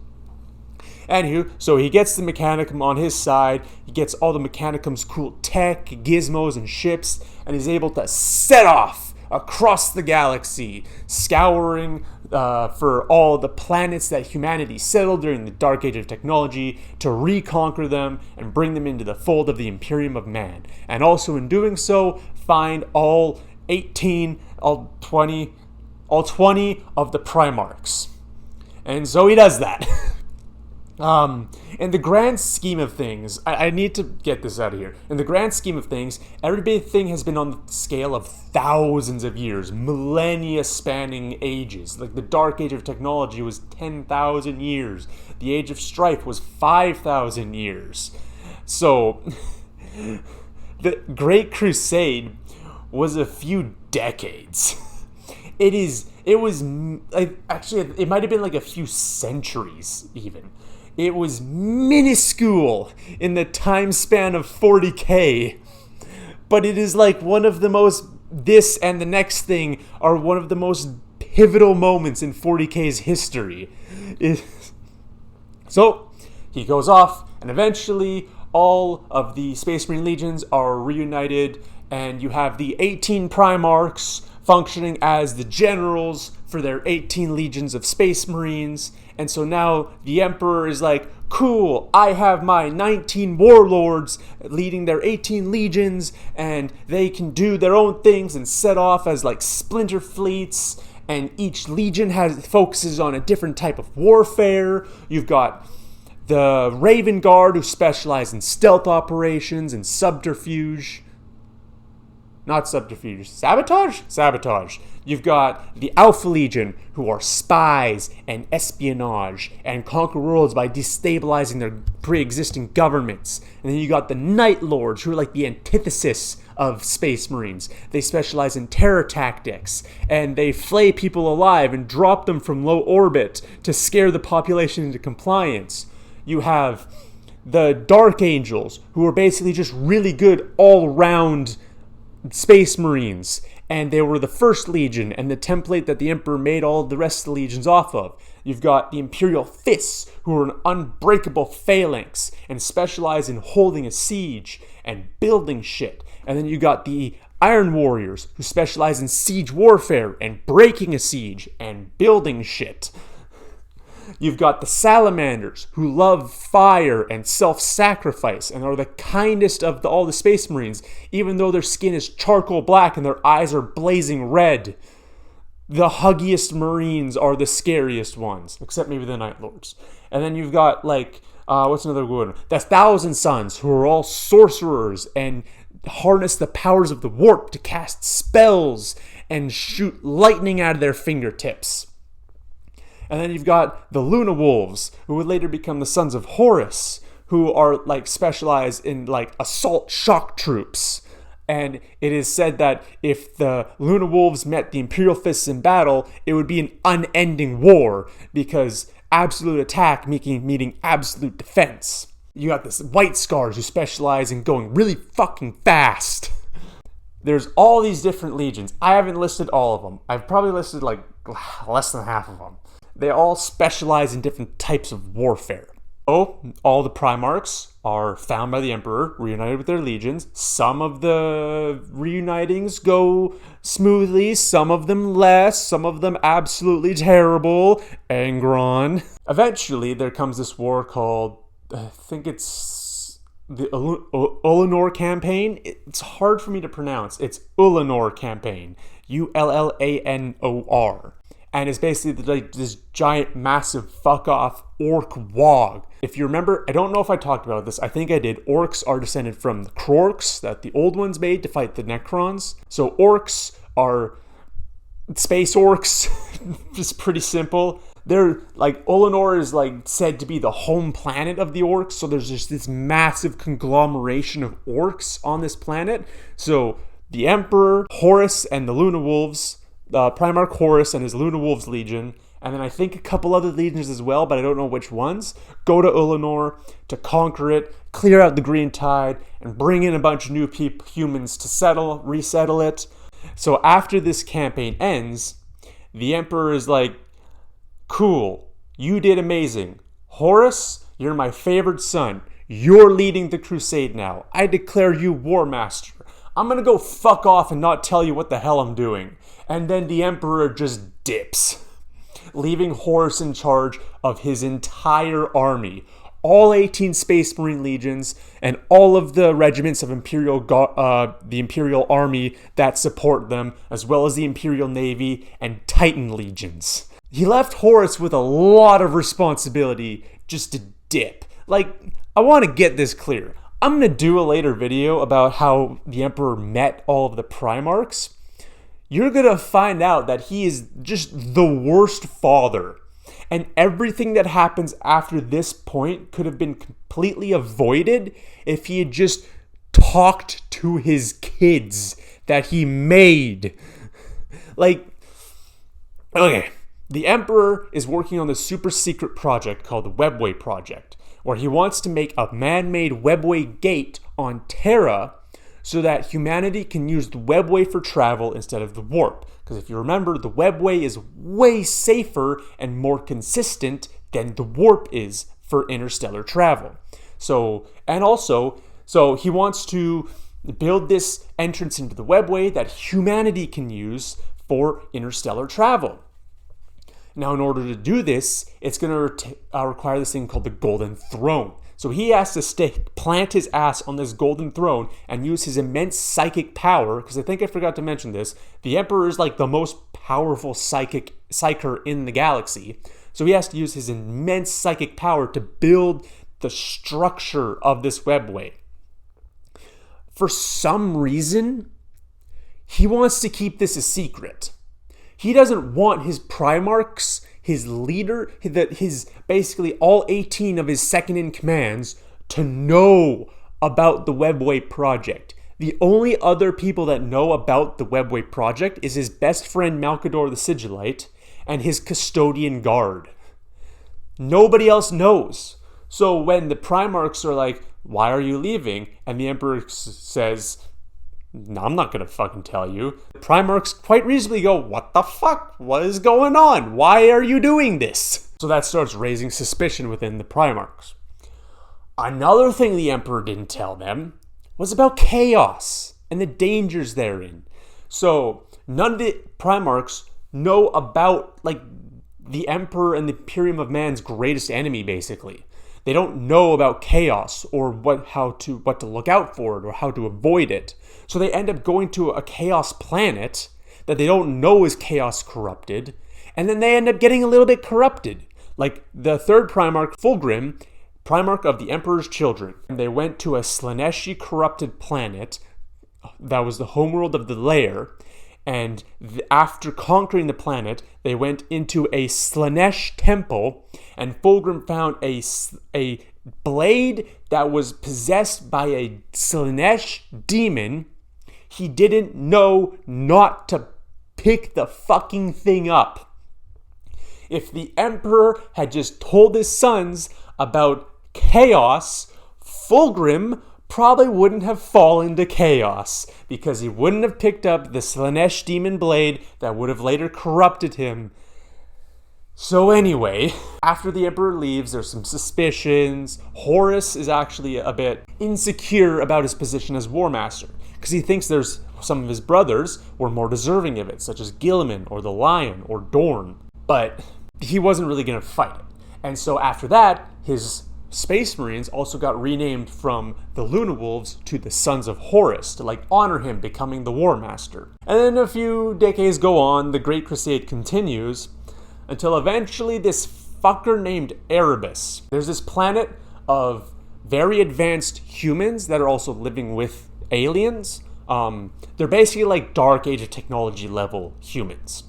Anywho, so he gets the Mechanicum on his side, he gets all the Mechanicum's cool tech, gizmos, and ships, and he's able to set off across the galaxy, scouring for all the planets that humanity settled during the Dark Age of technology to reconquer them and bring them into the fold of the Imperium of Man. And also in doing so, find all 20 of the Primarchs. And so he does that. In the grand scheme of things, I need to get this out of here. In the grand scheme of things, everything has been on the scale of thousands of years, millennia spanning ages. The Dark Age of technology was 10,000 years. The Age of Strife was 5,000 years. So, the Great Crusade was a few decades. It might have been a few centuries even. It was minuscule in the time span of 40K. But it is one of the most, this and the next thing are one of the most pivotal moments in 40K's history. So, he goes off, and eventually all of the Space Marine legions are reunited, and you have the 18 Primarchs functioning as the generals for their 18 legions of Space Marines. And so now the Emperor is like, cool, I have my 19 warlords leading their 18 legions, and they can do their own things and set off as splinter fleets, and each legion focuses on a different type of warfare. You've got the Raven Guard, who specialize in stealth operations and subterfuge. Not subterfuge. Sabotage? Sabotage. You've got the Alpha Legion, who are spies and espionage and conquer worlds by destabilizing their pre-existing governments. And then you got the Night Lords, who are like the antithesis of Space Marines. They specialize in terror tactics, and they flay people alive and drop them from low orbit to scare the population into compliance. You have the Dark Angels, who are basically just really good all-round Space Marines, and they were the first legion and the template that the Emperor made all the rest of the legions off of. You've got the Imperial Fists, who are an unbreakable phalanx and specialize in holding a siege and building shit. And then you got the Iron Warriors, who specialize in siege warfare and breaking a siege and building shit. You've got the Salamanders, who love fire and self-sacrifice and are the kindest of all the Space Marines, even though their skin is charcoal black and their eyes are blazing red. The huggiest Marines are the scariest ones, except maybe the Night Lords. And then you've got, what's another good one? The Thousand Sons, who are all sorcerers and harness the powers of the warp to cast spells and shoot lightning out of their fingertips. And then you've got the Luna Wolves, who would later become the Sons of Horus, who are specialized in assault shock troops. And it is said that if the Luna Wolves met the Imperial Fists in battle, it would be an unending war, because absolute attack meeting absolute defense. You got this White Scars, who specialize in going really fucking fast. There's all these different legions. I haven't listed all of them. I've probably listed less than half of them. They all specialize in different types of warfare. Oh, all the Primarchs are found by the Emperor, reunited with their legions. Some of the reunitings go smoothly, some of them less, some of them absolutely terrible. Angron. Eventually, there comes this war called, I think it's the Ullanor Campaign. It's hard for me to pronounce. It's Ullanor Campaign. Ullanor. And it's basically this giant, massive, fuck-off orc wog. If you remember, I don't know if I talked about this. I think I did. Orcs are descended from the Krorks that the old ones made to fight the Necrons. So orcs are space orcs. Just pretty simple. They're Ullanor is said to be the home planet of the orcs. So there's just this massive conglomeration of orcs on this planet. So the Emperor, Horus, and the Luna Wolves, Primarch Horus and his Luna Wolves Legion, and then I think a couple other legions as well, but I don't know which ones, go to Ullanor to conquer it, clear out the Green Tide, and bring in a bunch of new humans to resettle it. So after this campaign ends, the Emperor is like, cool, you did amazing. Horus, you're my favorite son. You're leading the crusade now. I declare you War Master. I'm gonna go fuck off and not tell you what the hell I'm doing. And then the Emperor just dips, leaving Horus in charge of his entire army, all 18 Space Marine legions, and all of the regiments of the Imperial Army that support them, as well as the Imperial Navy and Titan legions. He left Horus with a lot of responsibility just to dip. I want to get this clear. I'm going to do a later video about how the Emperor met all of the Primarchs. You're going to find out that he is just the worst father. And everything that happens after this point could have been completely avoided if he had just talked to his kids that he made. Okay, the Emperor is working on this super secret project called the Webway Project, where he wants to make a man-made Webway gate on Terra so that humanity can use the Webway for travel instead of the warp. Because if you remember, the Webway is way safer and more consistent than the warp is for interstellar travel. So he wants to build this entrance into the Webway that humanity can use for interstellar travel. Now, in order to do this, it's going to require this thing called the Golden Throne. So he has to plant his ass on this Golden Throne and use his immense psychic power, because I think I forgot to mention this, the Emperor is the most powerful psyker in the galaxy. So he has to use his immense psychic power to build the structure of this Webway. For some reason, he wants to keep this a secret. He doesn't want his Primarchs, his leader, his basically all 18 of his second-in-commands to know about the Webway project. The only other people that know about the Webway project is his best friend Malkador the Sigillite and his custodian guard. Nobody else knows. So when the Primarchs are like, why are you leaving? And the Emperor says, no, I'm not going to fucking tell you. The Primarchs quite reasonably go, what the fuck? What is going on? Why are you doing this? So that starts raising suspicion within the Primarchs. Another thing the Emperor didn't tell them was about chaos and the dangers therein. So none of the Primarchs know about the Emperor and the Imperium of Man's greatest enemy, basically. They don't know about chaos or what to look out for it or how to avoid it. So they end up going to a chaos planet that they don't know is chaos corrupted, and then they end up getting a little bit corrupted. Like the third Primarch, Fulgrim, Primarch of the Emperor's Children. And they went to a Slaaneshi corrupted planet that was the homeworld of the Lair, and after conquering the planet, they went into a Slaanesh temple, and Fulgrim found a blade that was possessed by a Slaanesh demon. He didn't know not to pick the fucking thing up. If the Emperor had just told his sons about chaos, Fulgrim probably wouldn't have fallen to chaos, because he wouldn't have picked up the Slaanesh demon blade that would have later corrupted him. So anyway, after the Emperor leaves, there's some suspicions. Horus is actually a bit insecure about his position as War Master, because he thinks there's some of his brothers were more deserving of it, such as Guilliman or the Lion or Dorn. But he wasn't really going to fight it. And so after that, his Space Marines also got renamed from the Luna Wolves to the Sons of Horus to honor him becoming the War Master. And then a few decades go on, the Great Crusade continues, until eventually this fucker named Erebus. There's this planet of very advanced humans that are also living with aliens. They're basically like Dark Age of technology level humans.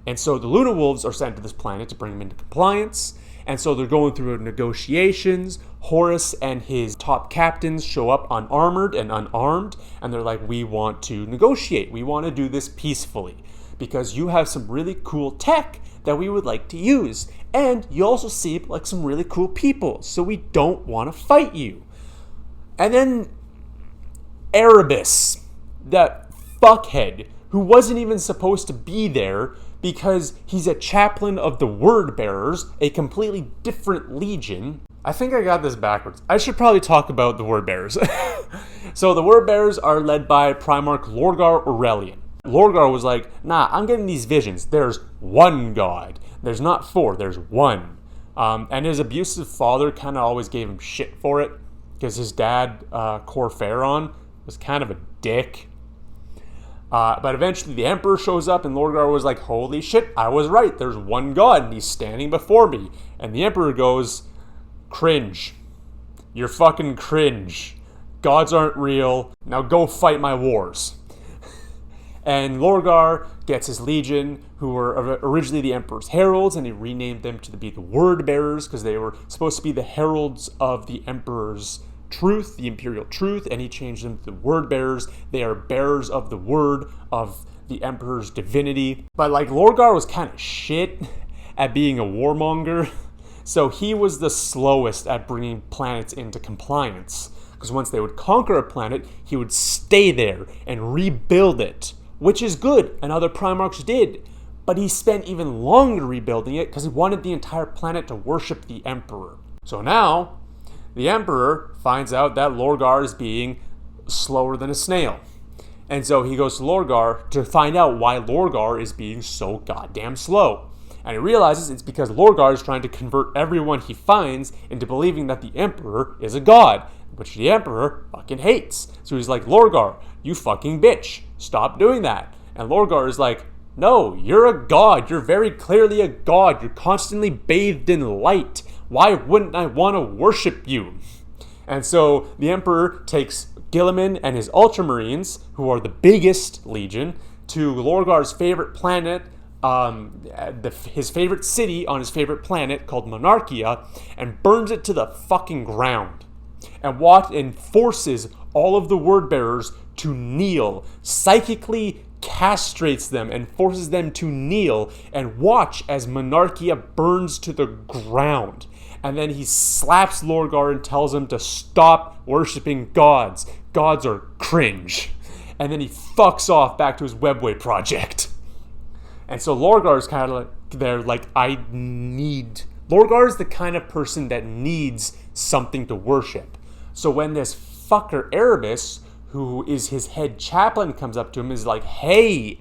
And so the Luna Wolves are sent to this planet to bring them into compliance. And so they're going through negotiations. Horus and his top captains show up unarmored and unarmed. And they're like, we want to negotiate. We want to do this peacefully, because you have some really cool tech that we would like to use. And you also seem like some really cool people. So we don't want to fight you. And then Erebus, that fuckhead, who wasn't even supposed to be there, because he's a chaplain of the Word Bearers, a completely different legion. I think I got this backwards. I should probably talk about the Word Bearers. So the Word Bearers are led by Primarch Lorgar Aurelian. Lorgar was like, nah, I'm getting these visions. There's one God. There's not four, there's one. And his abusive father kind of always gave him shit for it, because his dad, Corferon, was kind of a dick. But eventually the Emperor shows up, and Lorgar was like, holy shit, I was right. There's one God, and he's standing before me. And the Emperor goes, cringe. You're fucking cringe. Gods aren't real. Now go fight my wars. And Lorgar gets his legion, who were originally the Emperor's heralds, and he renamed them to be the Word Bearers, because they were supposed to be the heralds of the Emperor's truth, the imperial truth, and he changed them to the Word Bearers. They are bearers of the word of the Emperor's divinity. But Lorgar was kind of shit at being a warmonger, so he was the slowest at bringing planets into compliance, because once they would conquer a planet, he would stay there and rebuild it, which is good, and other Primarchs did. But he spent even longer rebuilding it because he wanted the entire planet to worship the Emperor. So now the Emperor finds out that Lorgar is being slower than a snail. And so he goes to Lorgar to find out why Lorgar is being so goddamn slow. And he realizes it's because Lorgar is trying to convert everyone he finds into believing that the Emperor is a god, which the Emperor fucking hates. So he's like, Lorgar, you fucking bitch, stop doing that. And Lorgar is like, no, you're a god. You're very clearly a god. You're constantly bathed in light. Why wouldn't I want to worship you? And so the Emperor takes Guilliman and his Ultramarines, who are the biggest legion, to Lorgar's favorite planet, his favorite city on his favorite planet called Monarchia, and burns it to the fucking ground. And forces all of the word bearers to kneel, psychically castrates them and forces them to kneel and watch as Monarchia burns to the ground. And then he slaps Lorgar and tells him to stop worshiping gods. Gods are cringe. And then he fucks off back to his Webway project. And so Lorgar's kind of like, they're like, Lorgar's the kind of person that needs something to worship. So when this fucker Erebus, who is his head chaplain, comes up to him, is like, hey,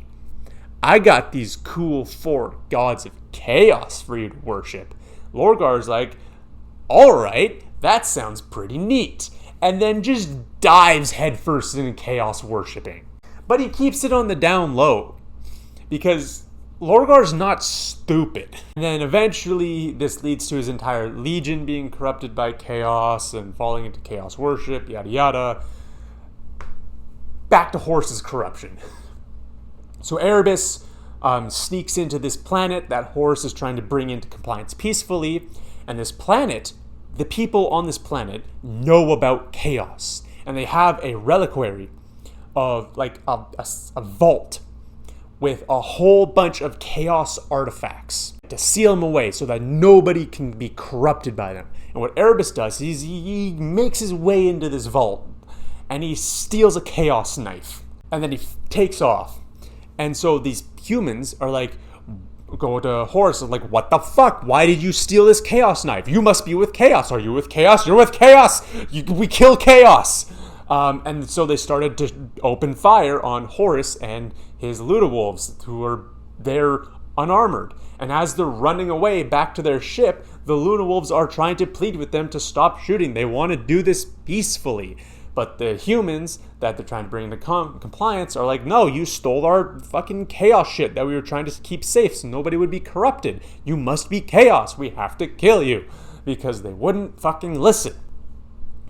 I got these cool 4 gods of chaos for you to worship. Lorgar's like, all right, that sounds pretty neat. And then just dives headfirst into chaos worshipping. But he keeps it on the down low, because Lorgar's not stupid. And then eventually this leads to his entire legion being corrupted by chaos and falling into chaos worship, yada yada. Back to Horus's corruption. So Erebus sneaks into this planet that Horus is trying to bring into compliance peacefully. And this planet, the people on this planet know about chaos. And they have a reliquary of like a vault with a whole bunch of chaos artifacts to seal them away so that nobody can be corrupted by them. And what Erebus does is he makes his way into this vault and he steals a chaos knife. And then he takes off. And so these humans are like, go to Horus and like, what the fuck? Why did you steal this chaos knife? You must be with chaos. Are you with chaos? You're with chaos. We kill chaos. And so they started to open fire on Horus and his Ludowolves, who are there unarmored. And as they're running away back to their ship, the Ludowolves are trying to plead with them to stop shooting. They want to do this peacefully. But the humans that they're trying to bring into compliance are like, no, you stole our fucking chaos shit that we were trying to keep safe so nobody would be corrupted. You must be chaos. We have to kill you. Because they wouldn't fucking listen.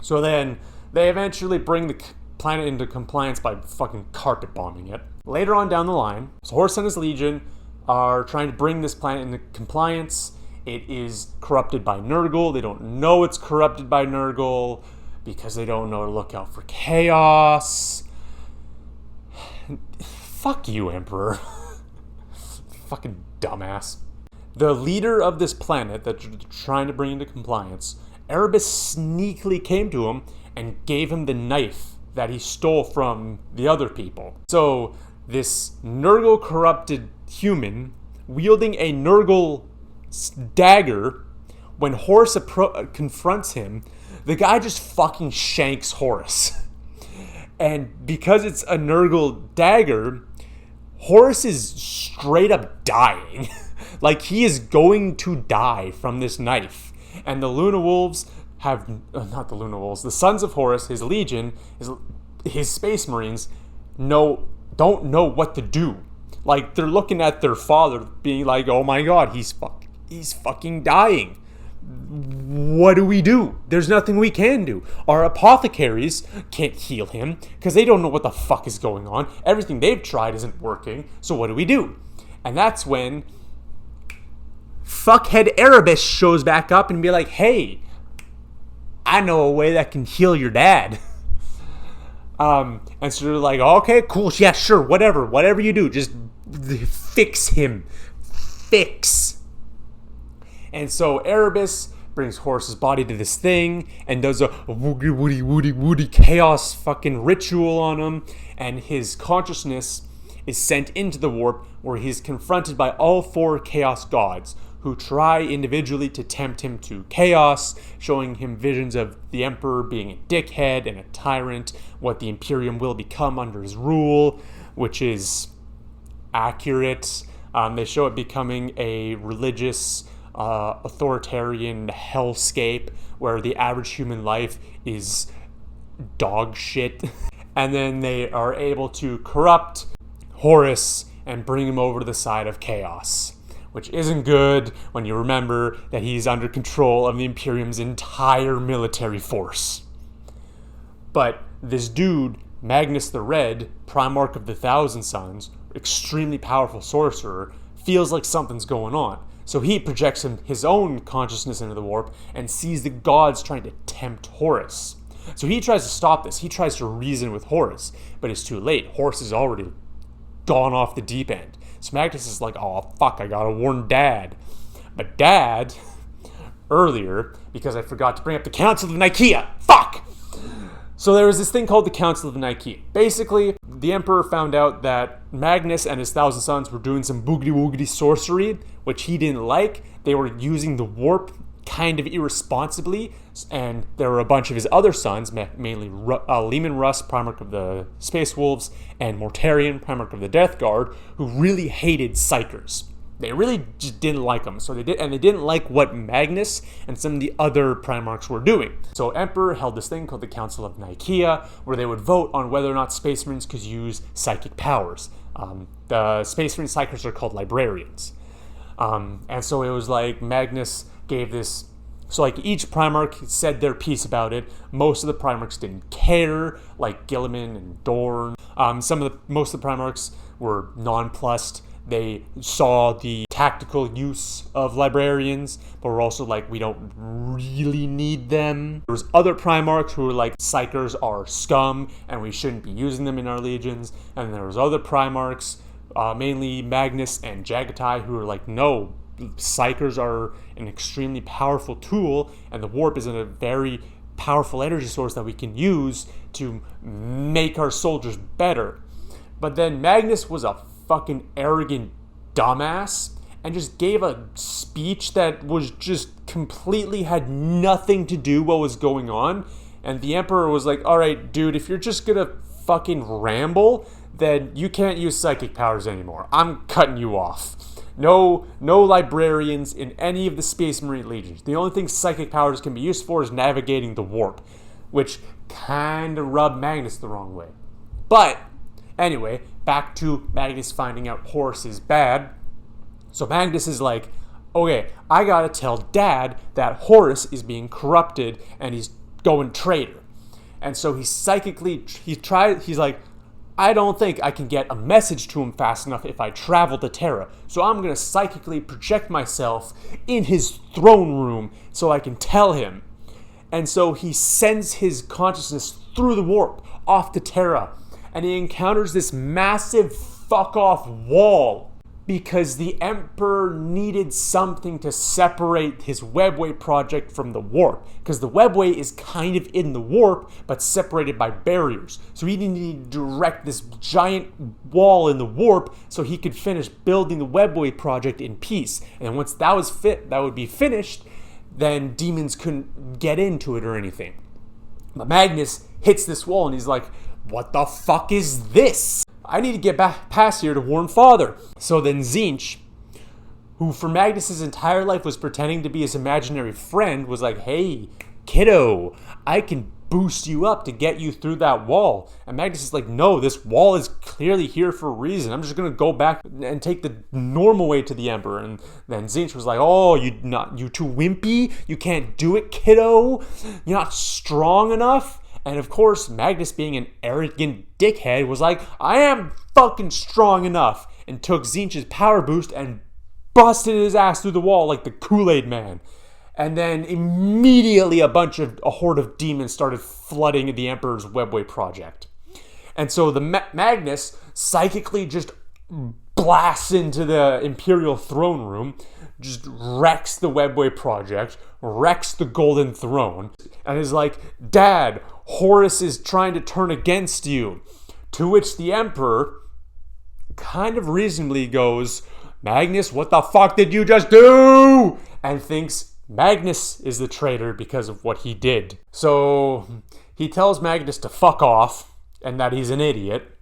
So then they eventually bring the planet into compliance by fucking carpet bombing it. Later on down the line, Horus and his legion are trying to bring this planet into compliance. It is corrupted by Nurgle. They don't know it's corrupted by Nurgle because they don't know to look out for chaos. Fuck you, Emperor. Fucking dumbass. The leader of this planet that you're trying to bring into compliance, Erebus sneakily came to him and gave him the knife that he stole from the other people. So this Nurgle corrupted human wielding a Nurgle dagger, when Horus confronts him, the guy just fucking shanks Horus. And because it's a Nurgle dagger, Horus is straight up dying. Like, he is going to die from this knife. And the Luna Wolves have, not the Luna Wolves, the Sons of Horus, his legion, his Space Marines, don't know what to do. Like, they're looking at their father being like, oh my god, he's fucking dying. What do we do? There's nothing we can do. Our apothecaries can't heal him because they don't know what the fuck is going on. Everything they've tried isn't working. So what do we do? And that's when fuckhead Erebus shows back up and be like, hey, I know a way that can heal your dad. And so they're like, okay, cool, yeah, sure, whatever you do, just fix him. Fix. And so Erebus brings Horus's body to this thing and does a woody chaos fucking ritual on him, and his consciousness is sent into the warp, where he's confronted by all 4 chaos gods who try individually to tempt him to chaos, showing him visions of the Emperor being a dickhead and a tyrant, what the Imperium will become under his rule, which is accurate. They show it becoming a religious, authoritarian hellscape where the average human life is dog shit. And then they are able to corrupt Horus and bring him over to the side of chaos, which isn't good when you remember that he's under control of the Imperium's entire military force. But this dude Magnus the Red, Primarch of the Thousand Suns, extremely powerful sorcerer, feels like something's going on. So he projects his own consciousness into the warp and sees the gods trying to tempt Horus. So he tries to stop this. He tries to reason with Horus, but it's too late. Horus is already gone off the deep end. So Magnus is like, oh, fuck, I gotta warn Dad. But Dad, earlier, because I forgot to bring up the Council of Nicaea, fuck! So there was this thing called the Council of Nicaea. Basically, the Emperor found out that Magnus and his Thousand Sons were doing some boogity-woogity sorcery, which he didn't like. They were using the warp kind of irresponsibly, and there were a bunch of his other sons, mainly Leman Russ, Primarch of the Space Wolves, and Mortarion, Primarch of the Death Guard, who really hated Psykers. They really just didn't like them. So they didn't like what Magnus and some of the other Primarchs were doing. So Emperor held this thing called the Council of Nicaea, where they would vote on whether or not Space Marines could use psychic powers. The Space Marine Psykers are called librarians. And so it was like Magnus gave this. So like each Primarch said their piece about it. Most of the Primarchs didn't care, like Gilliman and Dorn. Most of the Primarchs were nonplussed. They saw the tactical use of librarians, but were also like, we don't really need them. There was other Primarchs who were like, Psykers are scum, and we shouldn't be using them in our legions. And there was other Primarchs, mainly Magnus and Jagatai, who were like, no, Psykers are an extremely powerful tool, and the warp is a very powerful energy source that we can use to make our soldiers better. But then Magnus was a fucking arrogant dumbass and just gave a speech that was just completely had nothing to do what was going on. And the Emperor was like, all right, dude, if you're just gonna fucking ramble, then you can't use psychic powers anymore. I'm cutting you off. No librarians in any of the Space Marine legions. The only thing psychic powers can be used for is navigating the warp, which kind of rubbed Magnus the wrong way. But anyway, back to Magnus finding out Horus is bad. So Magnus is like, okay, I gotta tell Dad that Horus is being corrupted and he's going traitor. And so he's like, I don't think I can get a message to him fast enough if I travel to Terra. So I'm gonna psychically project myself in his throne room so I can tell him. And so he sends his consciousness through the warp off to Terra. And he encounters this massive fuck-off wall because the Emperor needed something to separate his webway project from the warp. Because the webway is kind of in the warp, but separated by barriers. So he needed to direct this giant wall in the warp so he could finish building the webway project in peace. And once that would be finished, then demons couldn't get into it or anything. But Magnus hits this wall and he's like, what the fuck is this? I need to get back past here to warn Father. So then Tzeentch, who for Magnus's entire life was pretending to be his imaginary friend, was like, hey, kiddo, I can boost you up to get you through that wall. And Magnus is like, no, this wall is clearly here for a reason. I'm just going to go back and take the normal way to the Emperor. And then Tzeentch was like, oh, you too wimpy? You can't do it, kiddo? You're not strong enough? And of course, Magnus, being an arrogant dickhead, was like, I am fucking strong enough, and took Tzeentch's power boost and busted his ass through the wall like the Kool-Aid Man. And then immediately a horde of demons started flooding the Emperor's webway project. And so the Magnus psychically just blasts into the Imperial throne room, just wrecks the webway project, wrecks the Golden Throne, and is like, Dad, Horus is trying to turn against you. To which the Emperor kind of reasonably goes, Magnus, what the fuck did you just do? And thinks Magnus is the traitor because of what he did. So he tells Magnus to fuck off and that he's an idiot.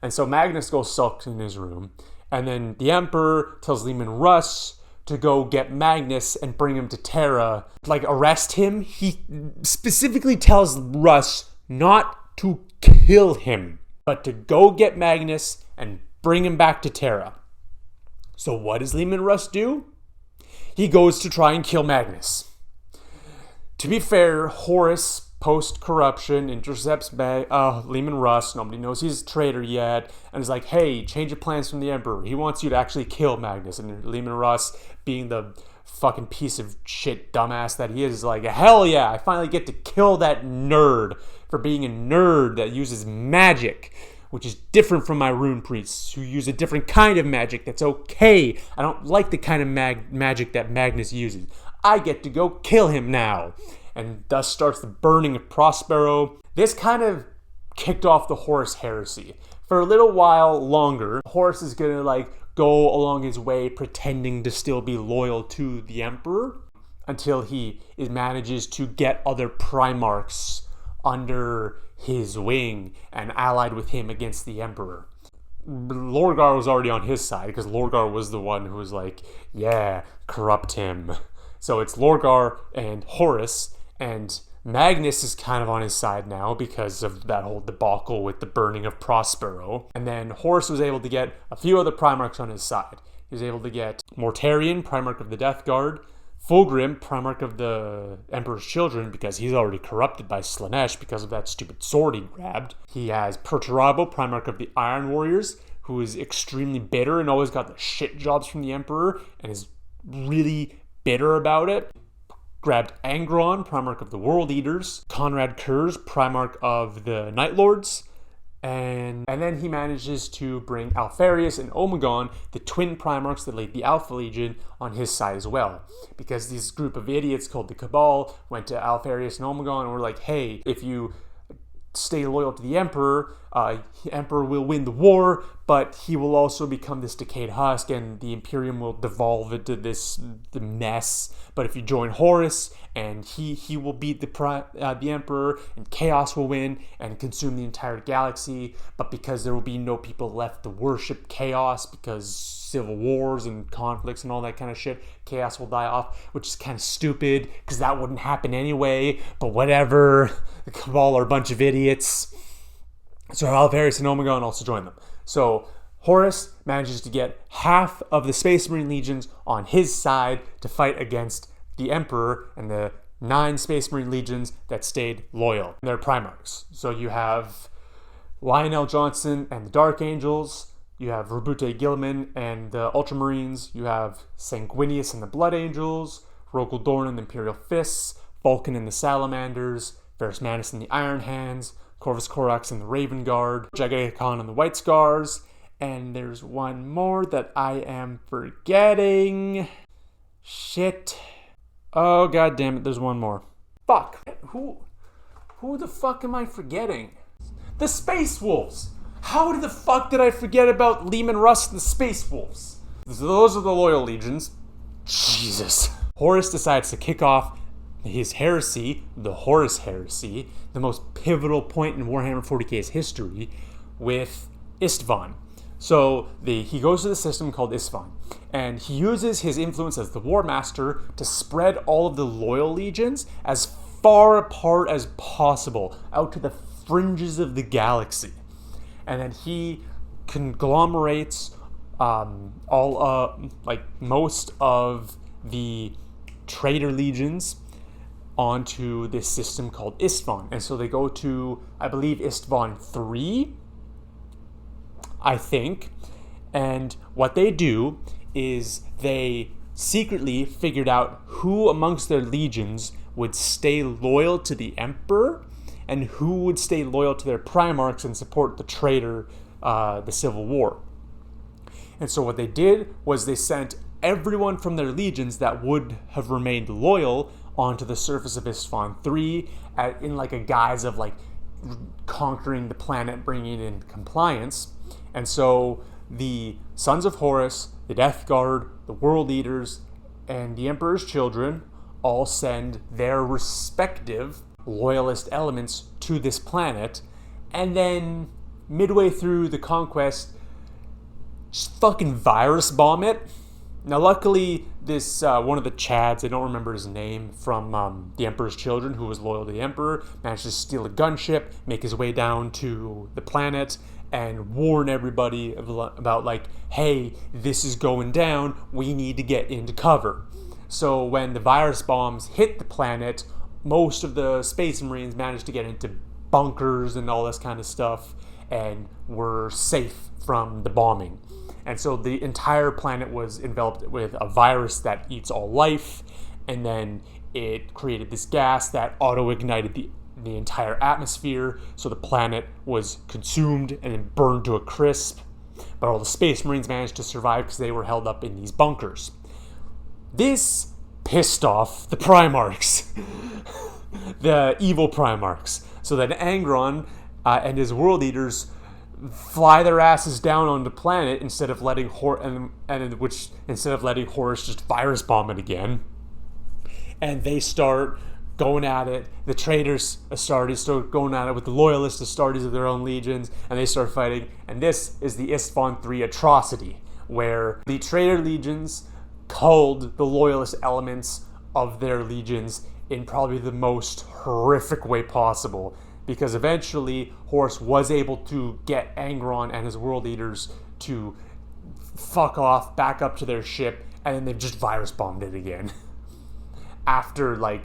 And so Magnus goes sulks in his room. And then the Emperor tells Leman Russ to go get Magnus and bring him to Terra, like arrest him. He specifically tells Russ not to kill him, but to go get Magnus and bring him back to Terra. So what does Leman Russ do? He goes to try and kill Magnus. To be fair, Horus post-corruption, intercepts Lehman Russ. Nobody knows he's a traitor yet. And is like, hey, change of plans from the Emperor. He wants you to actually kill Magnus. And Lehman Russ, being the fucking piece of shit dumbass that he is like, hell yeah, I finally get to kill that nerd for being a nerd that uses magic, which is different from my rune priests who use a different kind of magic that's okay. I don't like the kind of magic that Magnus uses. I get to go kill him now. And thus starts the burning of Prospero. This kind of kicked off the Horus heresy. For a little while longer, Horus is gonna go along his way pretending to still be loyal to the Emperor until he manages to get other Primarchs under his wing and allied with him against the Emperor. Lorgar was already on his side because Lorgar was the one who was like, yeah, corrupt him. So it's Lorgar and Horus, and Magnus is kind of on his side now because of that whole debacle with the burning of Prospero. And then Horus was able to get a few other Primarchs on his side. He was able to get Mortarion, Primarch of the Death Guard, Fulgrim, Primarch of the Emperor's Children, because he's already corrupted by Slaanesh because of that stupid sword he grabbed. He has Perturabo, Primarch of the Iron Warriors, who is extremely bitter and always got the shit jobs from the Emperor and is really bitter about it. Grabbed Angron, Primarch of the World Eaters, Conrad Kurz, Primarch of the Night Lords, and then he manages to bring Alfarius and Omegon, the twin Primarchs that lead the Alpha Legion, on his side as well. Because this group of idiots called the Cabal went to Alfarius and Omegon and were like, hey, if you stay loyal to the Emperor, Emperor will win the war, but he will also become this decayed husk and the Imperium will devolve into the mess. But if you join Horus, and he will beat the Emperor, and chaos will win and consume the entire galaxy. But because there will be no people left to worship chaos, because civil wars and conflicts and all that kind of shit, chaos will die off, which is kind of stupid because that wouldn't happen anyway. But whatever, the Cabal are a bunch of idiots. So Alfarius and Omegon also join them. So Horus manages to get half of the Space Marine legions on his side to fight against the Emperor and the 9 Space Marine legions that stayed loyal. They're Primarchs. So you have Lionel Johnson and the Dark Angels. You have Rabute Gilman and the Ultramarines. You have Sanguinius and the Blood Angels. Rogel Dorn and the Imperial Fists. Vulcan and the Salamanders. Ferrus Manus and the Iron Hands. Corvus Corax and the Raven Guard. Jagaikon and the White Scars. And there's one more that I am forgetting. Shit. Oh, god damn it, there's one more. Fuck. Who the fuck am I forgetting? The Space Wolves. How the fuck did I forget about Lehman Russ and the Space Wolves? Those are the loyal legions. Jesus. Horus decides to kick off his heresy, the Horus heresy, the most pivotal point in Warhammer 40K's history, with Istvan. So he goes to the system called Istvan, and he uses his influence as the War Master to spread all of the loyal legions as far apart as possible, out to the fringes of the galaxy. And then he conglomerates most of the traitor legions onto this system called Istvan. And so they go to, I believe, Istvan 3, I think. And what they do is they secretly figured out who amongst their legions would stay loyal to the Emperor and who would stay loyal to their Primarchs and support the traitor, the Civil War. And so what they did was they sent everyone from their legions that would have remained loyal onto the surface of Istvan 3 in a guise of conquering the planet, bringing in compliance. And so the Sons of Horus, the Death Guard, the World Eaters, and the Emperor's Children all send their respective loyalist elements to this planet, and then midway through the conquest, just fucking virus bomb it. Now luckily this one of the Chads, I don't remember his name, from the Emperor's Children, who was loyal to the Emperor, managed to steal a gunship, make his way down to the planet, and warn everybody about hey, this is going down, we need to get into cover. So when the virus bombs hit the planet, most of the Space Marines managed to get into bunkers and all this kind of stuff and were safe from the bombing. And so the entire planet was enveloped with a virus that eats all life, and then it created this gas that auto-ignited the entire atmosphere, so the planet was consumed and then burned to a crisp. But all the Space Marines managed to survive because they were held up in these bunkers. This pissed off the Primarchs, the evil Primarchs, so that Angron and his world eaters fly their asses down on the planet instead of letting Horus just virus bomb it again. And they start going at it. The traitors start going at it with the loyalists, Astartes of their own legions, and they start fighting. And this is the Isstvan III atrocity, where the traitor legions culled the loyalist elements of their legions in probably the most horrific way possible. Because eventually, Horus was able to get Angron and his world eaters to fuck off, back up to their ship, and then they've just virus bombed it again. After,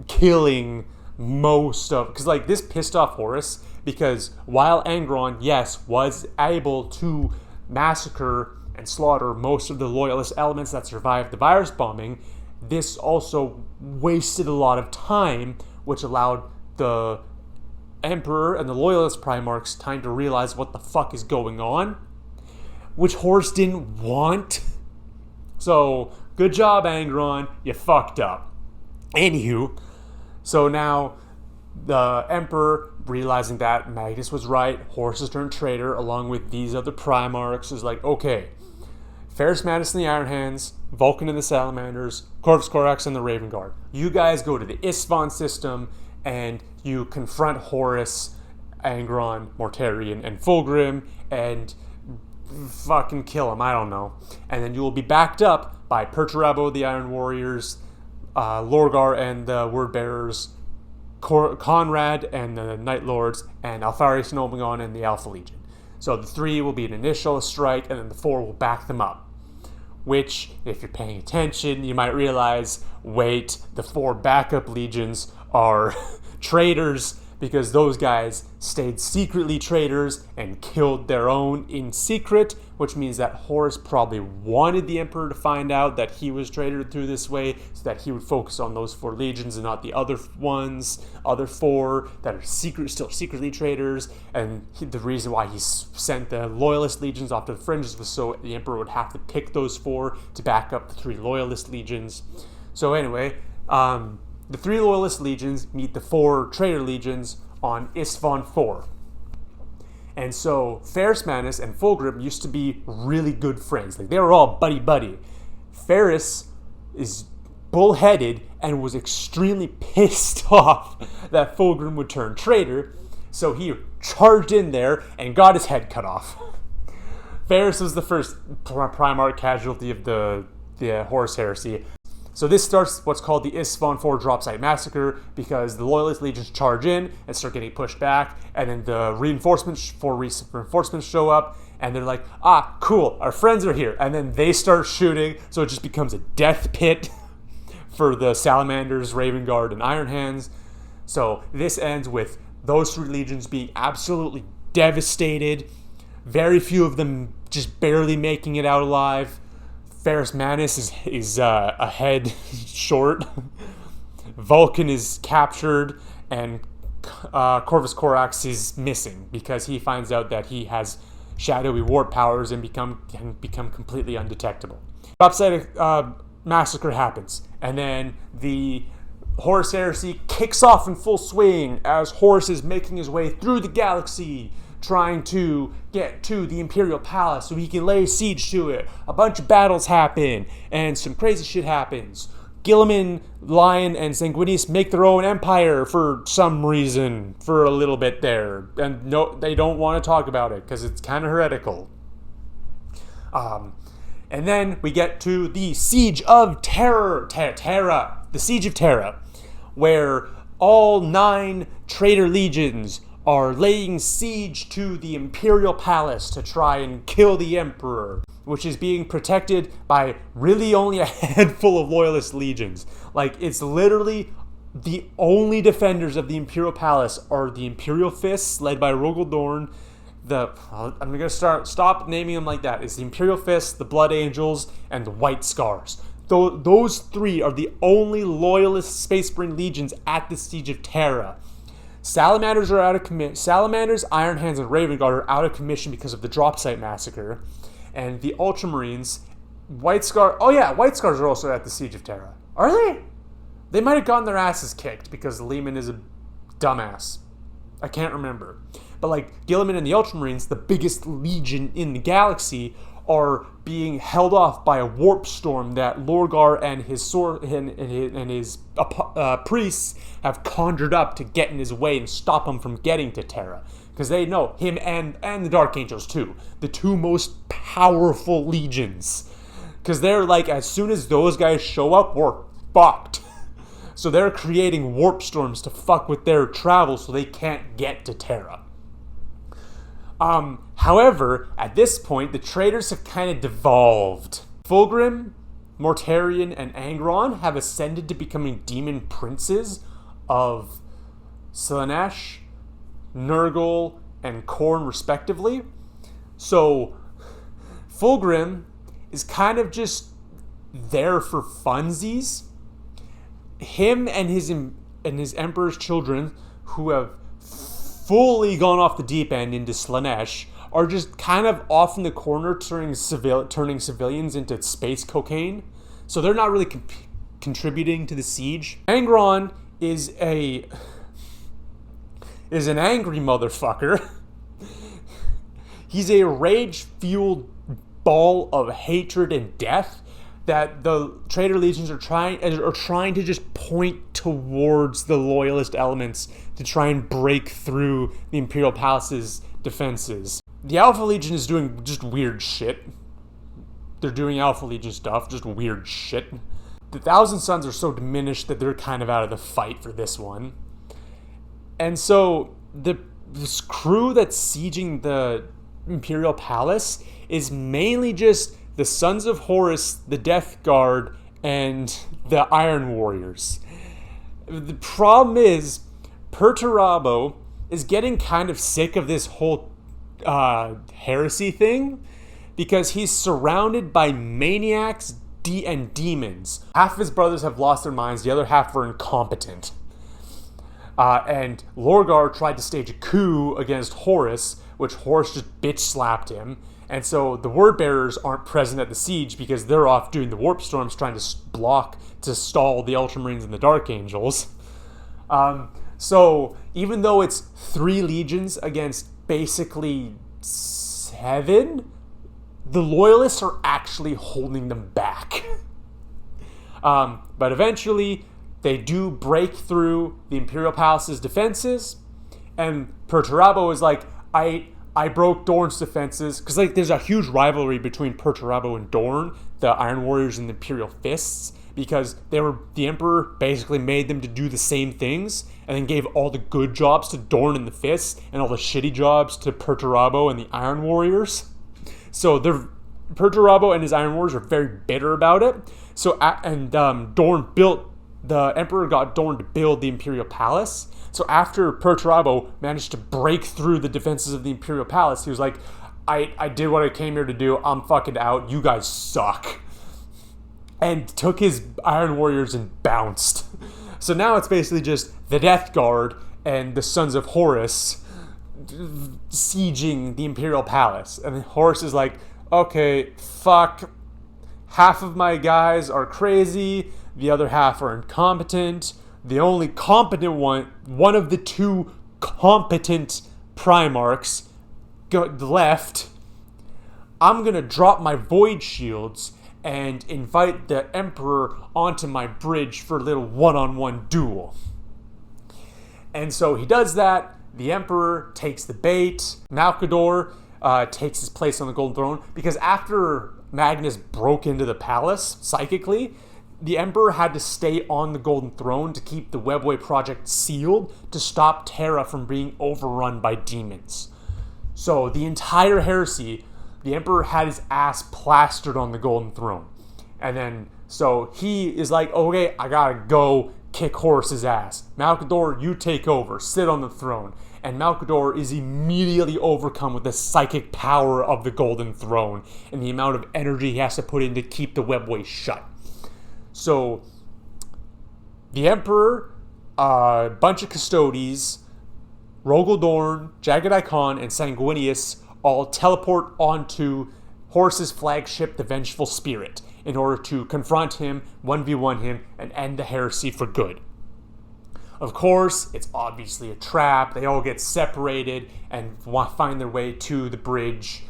killing most of... Because, this pissed off Horus, because while Angron, yes, was able to massacre and slaughter most of the loyalist elements that survived the virus bombing, this also wasted a lot of time, which allowed the Emperor and the loyalist Primarchs time to realize what the fuck is going on, which Horus didn't want. So, good job, Angron. You fucked up. Anywho, so now the Emperor, realizing that Magnus was right, Horus has turned traitor, along with these other Primarchs, is like, okay, Ferrus Manus and the Iron Hands, Vulcan and the Salamanders, Corvus Corax and the Raven Guard. You guys go to the Isstvan system and you confront Horus, Angron, Mortarion, and Fulgrim, and fucking kill him, I don't know. And then you will be backed up by Perturabo, the Iron Warriors, Lorgar and the Word Bearers, Conrad and the Night Lords, and Alpharius and Omegon and the Alpha Legion. So the 3 will be an initial strike, and then the 4 will back them up. Which, if you're paying attention, you might realize, wait, the 4 backup legions are traitors, because those guys stayed secretly traitors and killed their own in secret, which means that Horus probably wanted the Emperor to find out that he was traitor through this way, so that he would focus on those 4 legions and not the other 4 that are still secretly traitors. And the reason why he sent the loyalist legions off to the fringes was so the Emperor would have to pick those 4 to back up the 3 loyalist legions. So anyway, the 3 loyalist legions meet the 4 traitor legions on Isstvan IV. And so Ferrus Manus and Fulgrim used to be really good friends. They were all buddy-buddy. Ferrus is bullheaded and was extremely pissed off that Fulgrim would turn traitor, so he charged in there and got his head cut off. Ferrus was the first Primarch casualty of the Horus Heresy. So this starts what's called the Isstvan IV Dropsite Massacre, because the Loyalist legions charge in and start getting pushed back, and then the reinforcements show up, and they're like, cool, our friends are here, and then they start shooting, so it just becomes a death pit for the Salamanders, Raven Guard, and Iron Hands. So this ends with those 3 legions being absolutely devastated, very few of them just barely making it out alive. Ferrus Manus is a head short. Vulcan is captured, and Corvus Corax is missing because he finds out that he has shadowy warp powers and can become completely undetectable. Dropsite Massacre happens, and then the Horus Heresy kicks off in full swing as Horus is making his way through the galaxy, trying to get to the Imperial Palace so he can lay siege to it. A bunch of battles happen, and some crazy shit happens. Guilliman, Lion, and Sanguinius make their own empire for some reason, for a little bit there. And no, they don't want to talk about it, because it's kind of heretical. And then we get to the Siege of Terra, the Siege of Terra, where all 9 traitor legions are laying siege to the Imperial Palace to try and kill the Emperor, which is being protected by really only a handful of Loyalist legions. It's literally the only defenders of the Imperial Palace are the Imperial Fists, led by Rogel Dorn. I'm going to stop naming them like that. It's the Imperial Fists, the Blood Angels, and the White Scars. Those three are the only loyalist Space Marine legions at the Siege of Terra. Salamanders are out of commission. Salamanders, Iron Hands, and Raven Guard are out of commission because of the Drop Site Massacre. And the Ultramarines, White Scars are also at the Siege of Terra. Are they? They might have gotten their asses kicked because Lehman is a dumbass. I can't remember. But like Gilliman and the Ultramarines, the biggest legion in the galaxy, are being held off by a warp storm that Lorgar and his priests have conjured up to get in his way and stop him from getting to Terra. Because they know him and the Dark Angels too, the two most powerful legions. Because they're like, as soon as those guys show up, we're fucked. So they're creating warp storms to fuck with their travel so they can't get to Terra. However, at this point, the traitors have kind of devolved. Fulgrim, Mortarion, and Angron have ascended to becoming demon princes of Slaanesh, Nurgle, and Khorne, respectively. So, Fulgrim is kind of just there for funsies. Him and his Emperor's children, who have fully gone off the deep end into Slaanesh, are just kind of off in the corner turning civilians into space cocaine. So they're not really contributing to the siege. Angron is an angry motherfucker. He's a rage-fueled ball of hatred and death that the traitor legions are trying to just point towards the loyalist elements to try and break through the Imperial Palace's defenses. The Alpha Legion is doing just weird shit. They're doing Alpha Legion stuff, just weird shit. The Thousand Sons are so diminished that they're kind of out of the fight for this one. And so this crew that's sieging the Imperial Palace is mainly just the Sons of Horus, the Death Guard, and the Iron Warriors. The problem is, Perturabo is getting kind of sick of this whole heresy thing because he's surrounded by maniacs and demons. Half of his brothers have lost their minds, the other half are incompetent. And Lorgar tried to stage a coup against Horus, which Horus just bitch slapped him. And so the word bearers aren't present at the siege because they're off doing the warp storms trying to stall the Ultramarines and the Dark Angels. So even though it's 3 legions against basically 7, the loyalists are actually holding them back. But eventually they do break through the Imperial Palace's defenses, and Perturabo is like, I broke Dorn's defenses, because like there's a huge rivalry between Perturabo and Dorn, the Iron Warriors and the Imperial Fists, because the Emperor basically made them to do the same things, and then gave all the good jobs to Dorn and the Fists, and all the shitty jobs to Perturabo and the Iron Warriors. So Perturabo and his Iron Warriors are very bitter about it. So the Emperor got Dorn to build the Imperial Palace. So after Perturabo managed to break through the defenses of the Imperial Palace, he was like, I did what I came here to do. I'm fucking out. You guys suck. And took his Iron Warriors and bounced. So now it's basically just the Death Guard and the Sons of Horus sieging the Imperial Palace. And Horus is like, okay, fuck. Half of my guys are crazy. The other half are incompetent. The only competent one of the 2 competent Primarchs left. I'm gonna drop my Void Shields and invite the Emperor onto my bridge for a little one-on-one duel. And so he does that. The Emperor takes the bait. Malcador takes his place on the Golden Throne, because after Magnus broke into the palace psychically, the Emperor had to stay on the Golden Throne to keep the Webway project sealed to stop Terra from being overrun by demons. So the entire heresy, the Emperor had his ass plastered on the Golden Throne. And then, so he is like, okay, I gotta go kick Horus's ass. Malcador, you take over. Sit on the throne. And Malcador is immediately overcome with the psychic power of the Golden Throne and the amount of energy he has to put in to keep the webway shut. So, the Emperor, a bunch of Custodes, Rogel Dorn, Jagged Khan, and Sanguinius all teleport onto Horus's flagship, the Vengeful Spirit, in order to confront him, 1v1 him, and end the heresy for good. Of course, it's obviously a trap. They all get separated and find their way to the bridge,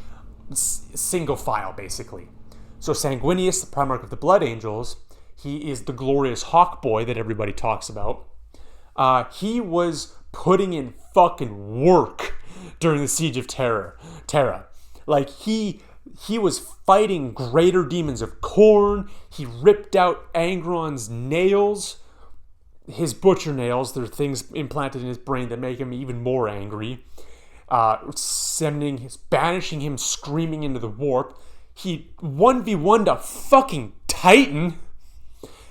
single file, basically. So Sanguinius, the Primarch of the Blood Angels, he is the glorious Hawk Boy that everybody talks about. He was putting in fucking work during the Siege of Terra. Like, he was fighting greater demons of Khorne. He ripped out Angron's nails, his butcher nails. They're things implanted in his brain that make him even more angry. Banishing him screaming into the warp. He 1v1'd a fucking Titan.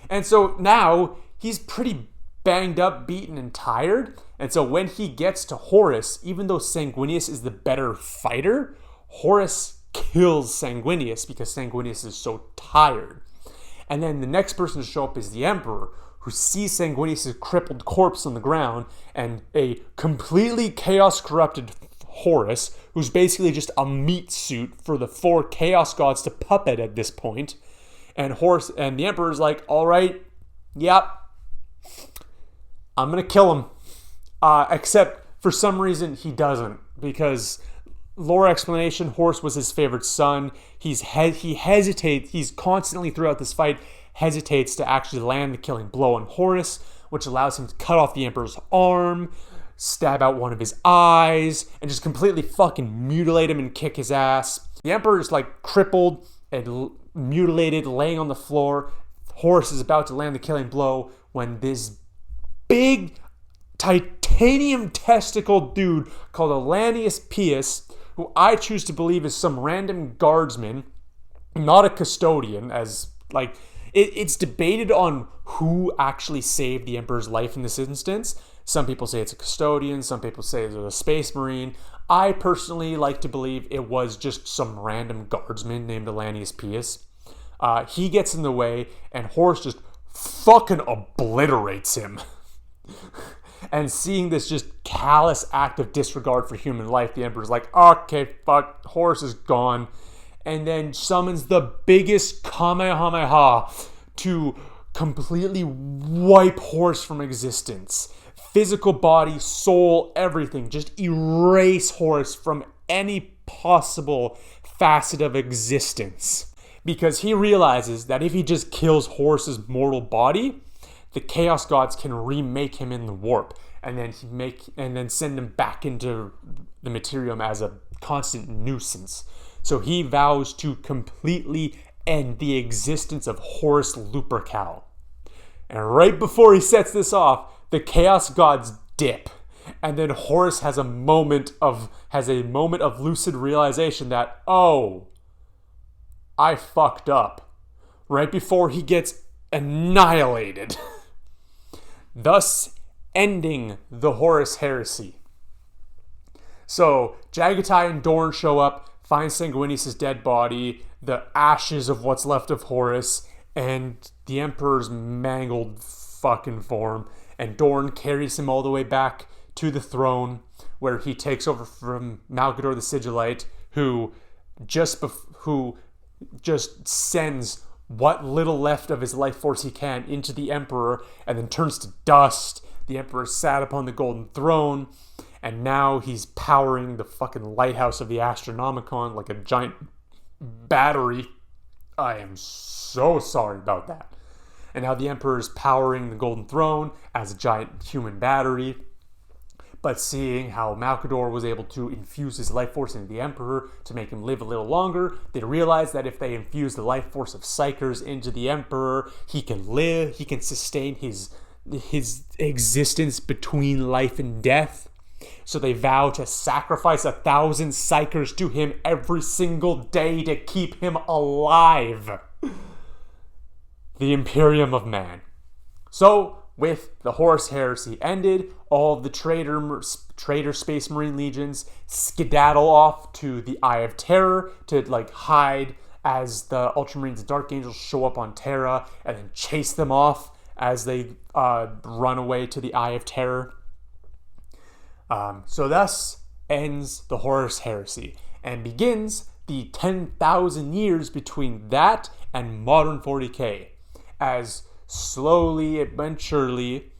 And so now he's pretty banged up, beaten, and tired. And so when he gets to Horus, even though Sanguinius is the better fighter, Horus kills Sanguinius because Sanguinius is so tired. And then the next person to show up is the Emperor, who sees Sanguinius' crippled corpse on the ground and a completely chaos-corrupted Horus, who's basically just a meat suit for the 4 Chaos Gods to puppet at this point. And Horus and the Emperor's like, all right, yep, I'm going to kill him. Except for some reason he doesn't, because lore explanation, Horus was his favorite son. He hesitates, he's constantly throughout this fight hesitates to actually land the killing blow on Horus, which allows him to cut off the Emperor's arm, stab out one of his eyes, and just completely fucking mutilate him and kick his ass. The Emperor is like crippled and mutilated, laying on the floor. Horus is about to land the killing blow when this big titanium testicle dude called Alanius Pius, who I choose to believe is some random guardsman, not a custodian, as like it's debated on who actually saved the Emperor's life in this instance. Some people say it's a custodian, some people say it's a space marine. I personally like to believe it was just some random guardsman named Alanius Pius. He gets in the way, and Horus just fucking obliterates him. And seeing this just callous act of disregard for human life, the Emperor's like, okay, fuck, Horus is gone. And then summons the biggest Kamehameha to completely wipe Horus from existence. Physical body, soul, everything. Just erase Horus from any possible facet of existence. Because he realizes that if he just kills Horus's mortal body, the Chaos Gods can remake him in the warp, and then send him back into the Imperium as a constant nuisance. So he vows to completely end the existence of Horus Lupercal. And right before he sets this off, the Chaos Gods dip, and then Horus has a moment of lucid realization that, oh, I fucked up. Right before he gets annihilated. Thus ending the Horus heresy. So Jagatai and Dorn show up, find Sanguinius' dead body, the ashes of what's left of Horus, and the Emperor's mangled fucking form. And Dorn carries him all the way back to the throne, where he takes over from Malcador the Sigillite, who just sends what little left of his life force he can into the Emperor, and then turns to dust. The Emperor sat upon the golden throne, and now he's powering the fucking lighthouse of the Astronomicon like a giant battery. I am so sorry about that. And now the Emperor is powering the golden throne as a giant human battery. But seeing how Malcador was able to infuse his life force into the Emperor to make him live a little longer, they realized that if they infuse the life force of Psykers into the Emperor, he can live, he can sustain his existence between life and death. So they vow to sacrifice 1,000 Psykers to him every single day to keep him alive. The Imperium of Man. So, with the Horus Heresy ended, all of the traitor Space Marine legions skedaddle off to the Eye of Terror to like hide as the Ultramarines and Dark Angels show up on Terra, and then chase them off as they run away to the Eye of Terror. So thus ends the Horus Heresy and begins the 10,000 years between that and modern 40K, as slowly but surely,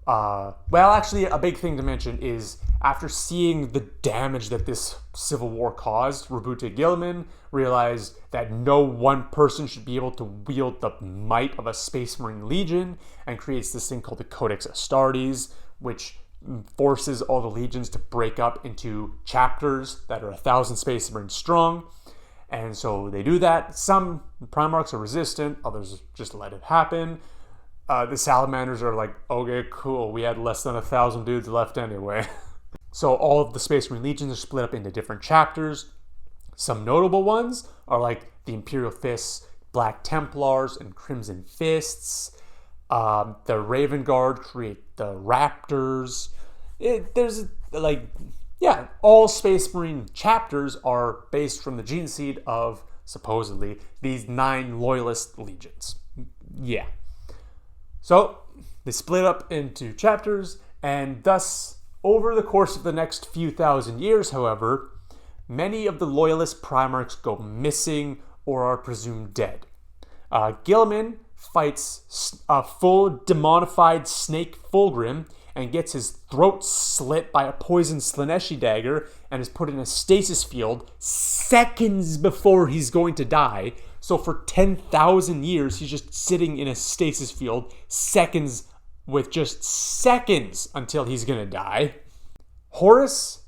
actually a big thing to mention is after seeing the damage that this civil war caused, Rabute Gilliman realized that no one person should be able to wield the might of a Space Marine Legion, and creates this thing called the Codex Astartes, which forces all the legions to break up into chapters that are 1,000 Space Marines strong. And so they do that. Some Primarchs are resistant, others just let it happen. The Salamanders are like, okay, cool, we had less than 1,000 dudes left anyway. So all of the Space Marine legions are split up into different chapters. Some notable ones are like the Imperial Fists, Black Templars, and Crimson Fists. The Raven Guard create the Raptors. All Space Marine chapters are based from the gene seed of, supposedly, these 9 loyalist legions. Yeah. So, they split up into chapters, and thus, over the course of the next few thousand years, however, many of the loyalist Primarchs go missing or are presumed dead. Gilliman fights a full demonified snake Fulgrim and gets his throat slit by a poisoned Slaneshi dagger and is put in a stasis field seconds before he's going to die. So for 10,000 years, he's just sitting in a stasis field, with just seconds until he's going to die. Horus's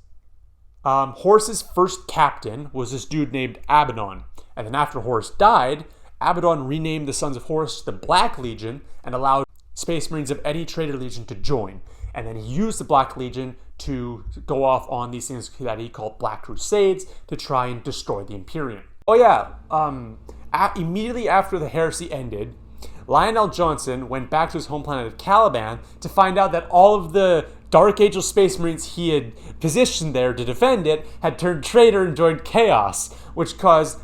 first captain was this dude named Abaddon. And then after Horus died, Abaddon renamed the Sons of Horus the Black Legion and allowed Space Marines of any traitor legion to join. And then he used the Black Legion to go off on these things that he called Black Crusades to try and destroy the Imperium. Oh yeah, immediately after the heresy ended, Lionel Johnson went back to his home planet of Caliban to find out that all of the Dark Angel Space Marines he had positioned there to defend it had turned traitor and joined Chaos, which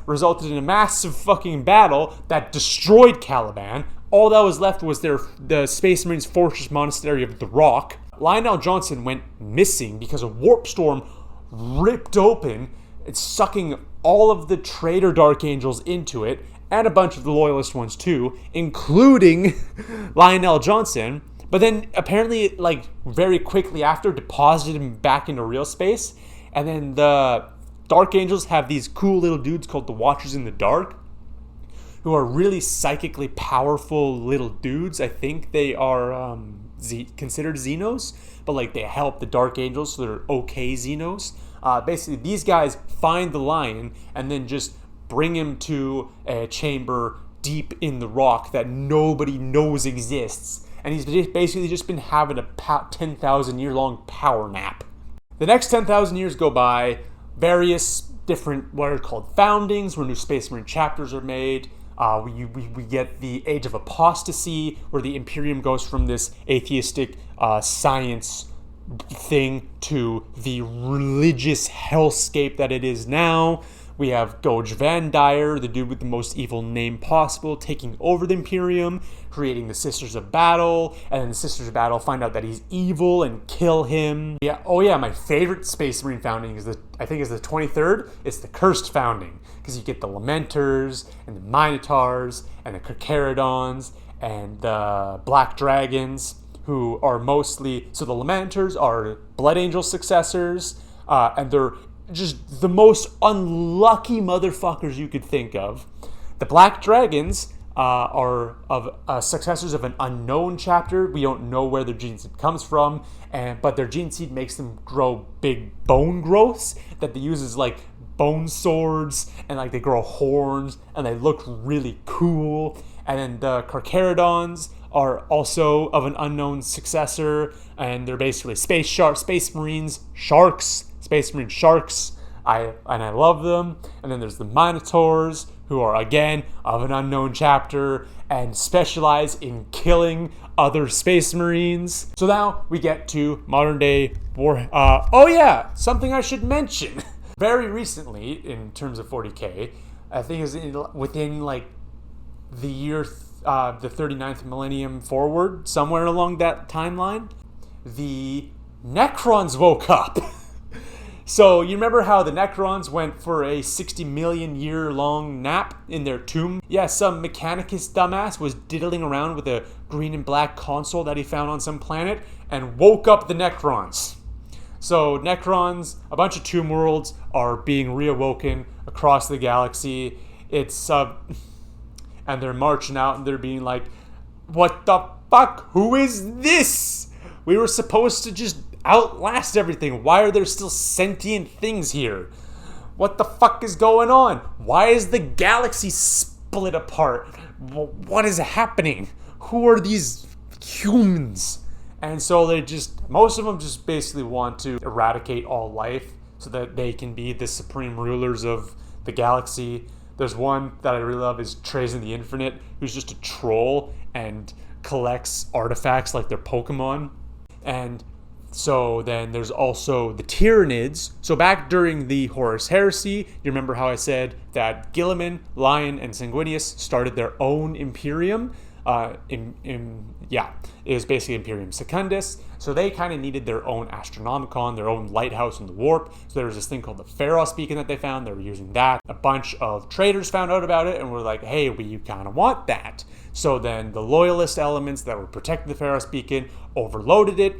resulted in a massive fucking battle that destroyed Caliban. All that was left was the Space Marines Fortress Monastery of the Rock. Lionel Johnson went missing because a warp storm ripped open, it's sucking all of the traitor Dark Angels into it, and a bunch of the loyalist ones too, including Lionel Johnson. But then apparently, very quickly after, deposited him back into real space. And then the Dark Angels have these cool little dudes called the Watchers in the Dark, who are really psychically powerful little dudes. I think they are considered Xenos, but they help the Dark Angels, so they're okay Xenos. Basically, these guys find the Lion and then just bring him to a chamber deep in the rock that nobody knows exists. And he's basically just been having a 10,000 year long power nap. The next 10,000 years go by, various different what are called foundings, where new Space Marine chapters are made. We get the Age of Apostasy, where the Imperium goes from this atheistic science thing to the religious hellscape that it is now. We have Goj Van Dyer, the dude with the most evil name possible, taking over the Imperium, creating the Sisters of Battle, and then the Sisters of Battle find out that he's evil and kill him. My favorite Space Marine founding is the 23rd. It's the Cursed Founding, because you get the Lamenters, and the Minotaurs, and the Carcharodons, and the Black Dragons, who are mostly... So the Lamenters are Blood Angel successors, and they're just the most unlucky motherfuckers you could think of. The Black Dragons are successors of an unknown chapter. We don't know where their gene seed comes from, but their gene seed makes them grow big bone growths that they use as bone swords, and they grow horns, and they look really cool. And then the Carcharodons are also of an unknown successor, and they're basically Space Marine sharks. I love them. And then there's the Minotaurs, who are, again, of an unknown chapter and specialize in killing other space marines. So now we get to modern day war. Oh yeah, something I should mention. Very recently, in terms of 40K, I think it was within like the year, the 39th millennium forward, somewhere along that timeline, the Necrons woke up. So you remember how the Necrons went for a 60 million year long nap in their tomb? Yeah, some Mechanicus dumbass was diddling around with a green and black console that he found on some planet and woke up the Necrons. So Necrons, a bunch of tomb worlds, are being reawoken across the galaxy. It's and they're marching out and they're being like, what the fuck? Who is this? We were supposed to just outlast everything. Why are there still sentient things here? What the fuck is going on? Why is the galaxy split apart? What is happening? Who are these humans? And so most of them just basically want to eradicate all life so that they can be the supreme rulers of the galaxy. There's one that I really love, is Trazen the Infinite, who's just a troll and collects artifacts like they're Pokemon. And so then there's also the Tyranids. So back during the Horus Heresy, you remember how I said that Guilliman, Lion, and Sanguinius started their own Imperium? It was basically Imperium Secundus. So they kind of needed their own Astronomicon, their own lighthouse in the warp. So there was this thing called the Pharos beacon that they found. They were using that. A bunch of traders found out about it and were like, hey, we kind of want that. So then the loyalist elements that were protecting the Pharos beacon overloaded it,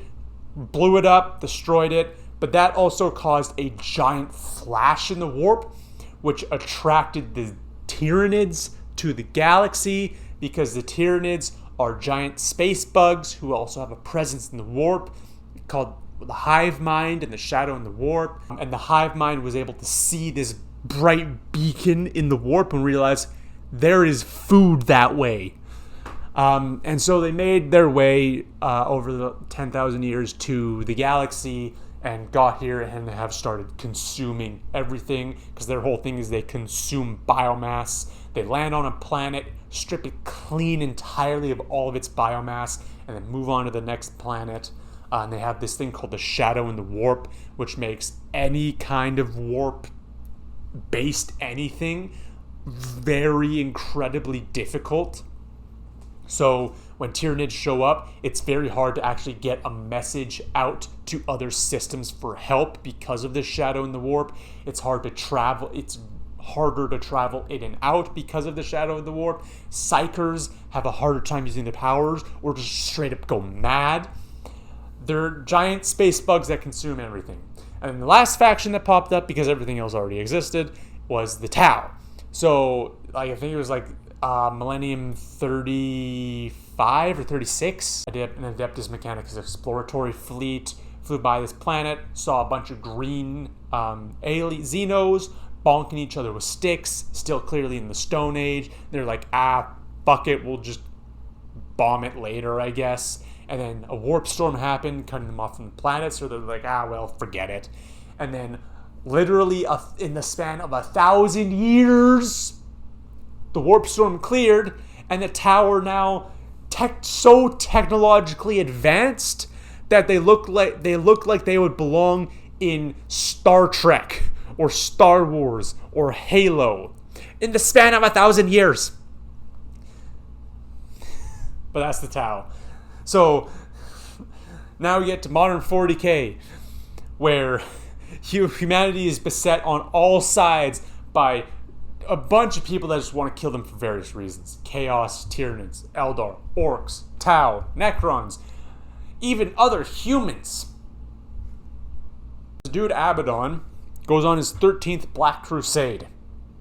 blew it up, destroyed it. But that also caused a giant flash in the warp, which attracted the Tyranids to the galaxy, because the Tyranids are giant space bugs who also have a presence in the warp called the Hive Mind and the Shadow in the Warp. And the Hive Mind was able to see this bright beacon in the warp and realize there is food that way. And so they made their way over the 10,000 years to the galaxy and got here and have started consuming everything, because their whole thing is they consume biomass. They land on a planet, strip it clean entirely of all of its biomass, and then move on to the next planet. And they have this thing called the Shadow in the Warp, which makes any kind of warp-based anything very incredibly difficult. So when Tyranids show up, it's very hard to actually get a message out to other systems for help because of the Shadow in the Warp. It's hard to travel. It's harder to travel in and out because of the Shadow in the Warp. Psychers have a harder time using their powers or just straight up go mad. They're giant space bugs that consume everything. And the last faction that popped up, because everything else already existed, was the Tau. So I think it was like Millennium 35 or 36. An Adeptus Mechanicus exploratory fleet flew by this planet, saw a bunch of green Xenos bonking each other with sticks, still clearly in the Stone Age. They're like, fuck it, we'll just bomb it later, I guess. And then a warp storm happened, cutting them off from the planet, so they're like, well, forget it. And then literally in the span of 1,000 years, the warp storm cleared, and the Tower now so technologically advanced that they look like they would belong in Star Trek or Star Wars or Halo in the span of 1,000 years. But that's the Tau. So now we get to modern 40K, where humanity is beset on all sides by a bunch of people that just want to kill them for various reasons. Chaos, Tyranids, Eldar, Orcs, Tau, Necrons, even other humans. This dude Abaddon goes on his 13th Black Crusade.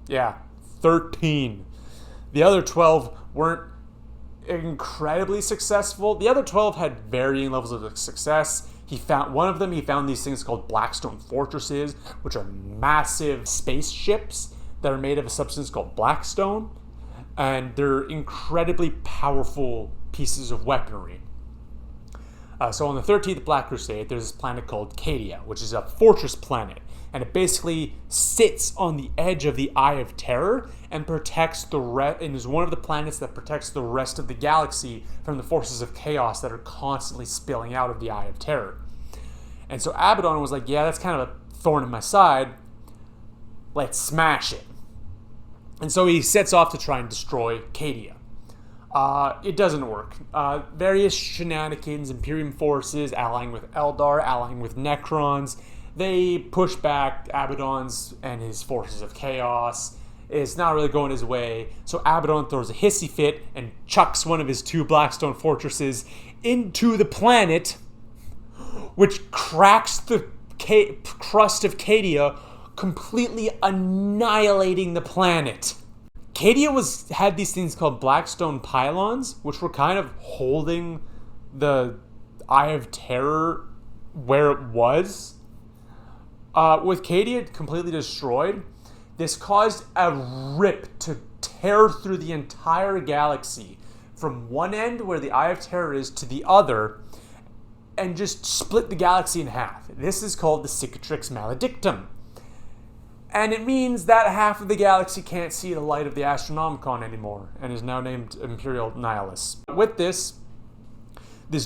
Yeah, 13. The other 12 weren't incredibly successful. The other 12 had varying levels of success. He found these things called Blackstone Fortresses, which are massive spaceships that are made of a substance called Blackstone, and they're incredibly powerful pieces of weaponry. So on the 13th Black Crusade, there's this planet called Cadia, which is a fortress planet. and it basically sits on the edge of the Eye of Terror and protects and is one of the planets that protects the rest of the galaxy from the forces of chaos that are constantly spilling out of the Eye of Terror. And so Abaddon was like, yeah, that's kind of a thorn in my side. Let's smash it. And so he sets off to try and destroy Cadia. It doesn't work. Various shenanigans, Imperium forces, allying with Eldar, allying with Necrons, they push back Abaddon's and his forces of chaos. It's not really going his way. So Abaddon throws a hissy fit and chucks one of his 2 Blackstone fortresses into the planet, which cracks the crust of Cadia, completely annihilating the planet. Cadia had these things called Blackstone pylons, which were kind of holding the Eye of Terror where it was. With Cadia completely destroyed, this caused a rip to tear through the entire galaxy from one end where the Eye of Terror is to the other, and just split the galaxy in half. This is called the Cicatrix Maledictum. And it means that half of the galaxy can't see the light of the Astronomicon anymore, and is now named Imperial Nihilus. With this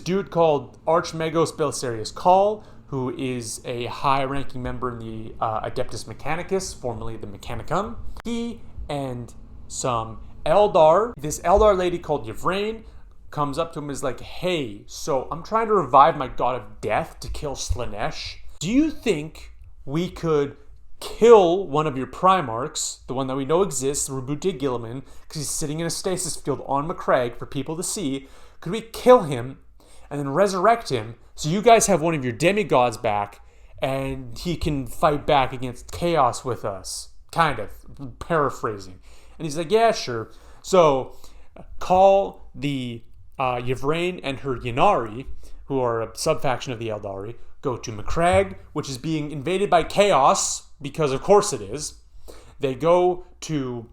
dude called Archmagos Belisarius Call, who is a high-ranking member in the Adeptus Mechanicus, formerly the Mechanicum, he and some Eldar, this Eldar lady called Yvraine, comes up to him and is like, hey, so I'm trying to revive my god of death to kill Slaanesh. Do you think we could kill one of your Primarchs, the one that we know exists, Rabute Gilliman, because he's sitting in a stasis field on Macragge for people to see? Could we kill him and then resurrect him so you guys have one of your demigods back and he can fight back against chaos with us? Kind of, paraphrasing. And he's like, yeah, sure. So call the Yvraine and her Ynnari, who are a subfaction of the Eldari, go to Macragge, which is being invaded by chaos, because of course it is. They go to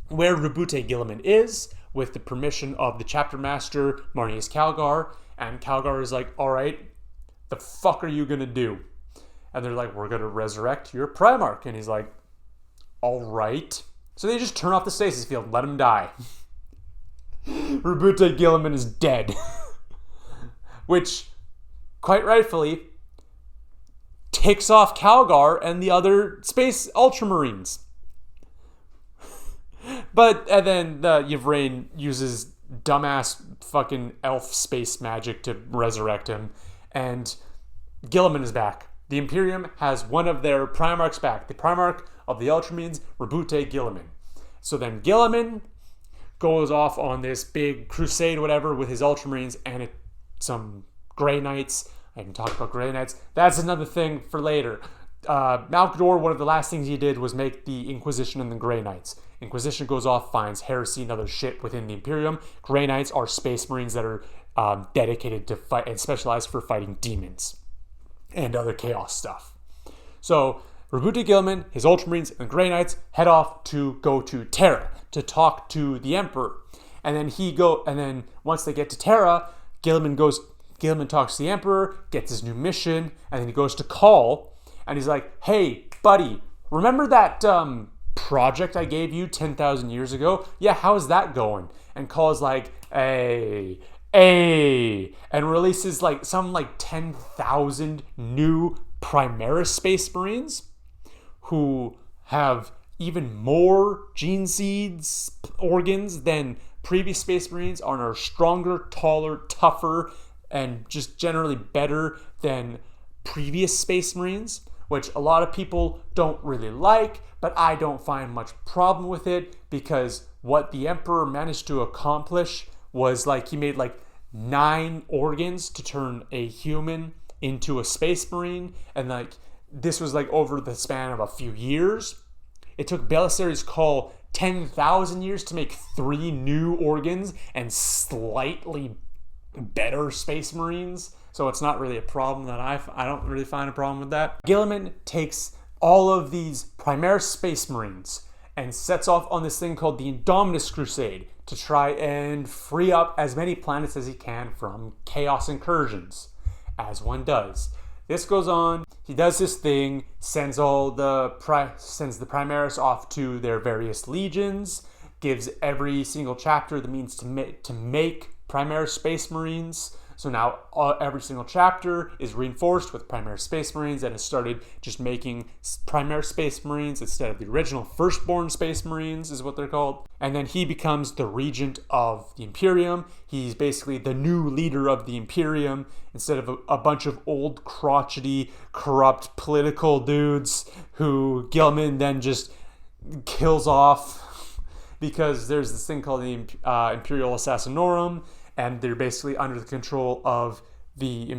where Rabute Gilliman is, with the permission of the chapter master, Marnius Calgar, and Calgar is like, alright, the fuck are you gonna do? And they're like, we're gonna resurrect your Primarch. And he's like, alright. So they just turn off the stasis field and let him die. Rabute Gilliman is dead. Which, quite rightfully, ticks off Calgar and the other space ultramarines. And then Yvraine uses dumbass fucking elf space magic to resurrect him, and Gilliman is back. The Imperium has one of their Primarchs back, the Primarch of the Ultramarines, Rabute Gilliman. So then Gilliman goes off on this big crusade, whatever, with his Ultramarines and some Grey Knights. I can talk about Grey Knights. That's another thing for later. Malcador, one of the last things he did was make the Inquisition and the Grey Knights. Inquisition goes off, finds heresy and other shit within the Imperium. Grey Knights are space marines that are dedicated to fight and specialized for fighting demons and other chaos stuff. So Rabute Gilliman, his Ultramarines, and the Grey Knights head off to go to Terra to talk to the Emperor. And then once they get to Terra, Gilliman talks to the Emperor, gets his new mission, and then he goes to Call, and he's like, hey, buddy, remember that project I gave you 10,000 years ago? Yeah, how's that going? And Call's like, hey, and releases some 10,000 new Primaris Space Marines who have even more gene seeds, organs than previous Space Marines, and are stronger, taller, tougher, and just generally better than previous Space Marines, which a lot of people don't really like, but I don't find much problem with it, because what the Emperor managed to accomplish was he made 9 organs to turn a human into a Space Marine, and this was over the span of a few years. It took Belisarius Call 10,000 years to make 3 new organs and slightly better Space Marines, so it's not really a problem that I don't really find a problem with that. Gilliman takes all of these Primaris Space Marines and sets off on this thing called the Indominus Crusade to try and free up as many planets as he can from chaos incursions, as one does. This goes on. he does this thing, sends the Primaris off to their various legions, gives every single chapter the means to make Primaris Space Marines. So now every single chapter is reinforced with Primaris Space Marines, and has started just making Primaris Space Marines instead of the original Firstborn Space Marines is what they're called. And then he becomes the regent of the Imperium. He's basically the new leader of the Imperium instead of a bunch of old, crotchety, corrupt political dudes who Gilman then just kills off because there's this thing called the Imperial Assassinorum, and they're basically under the control of the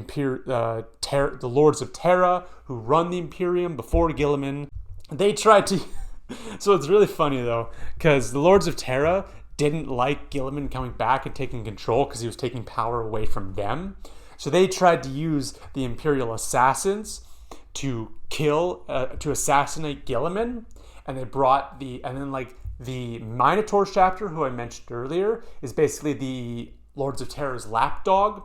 Lords of Terra, who run the Imperium before Gilliman. They tried to... So it's really funny, though, because the Lords of Terra didn't like Gilliman coming back and taking control because he was taking power away from them. So they tried to use the Imperial Assassins to assassinate Gilliman, and they brought the Minotaur chapter, who I mentioned earlier, is basically the Lords of Terra's lapdog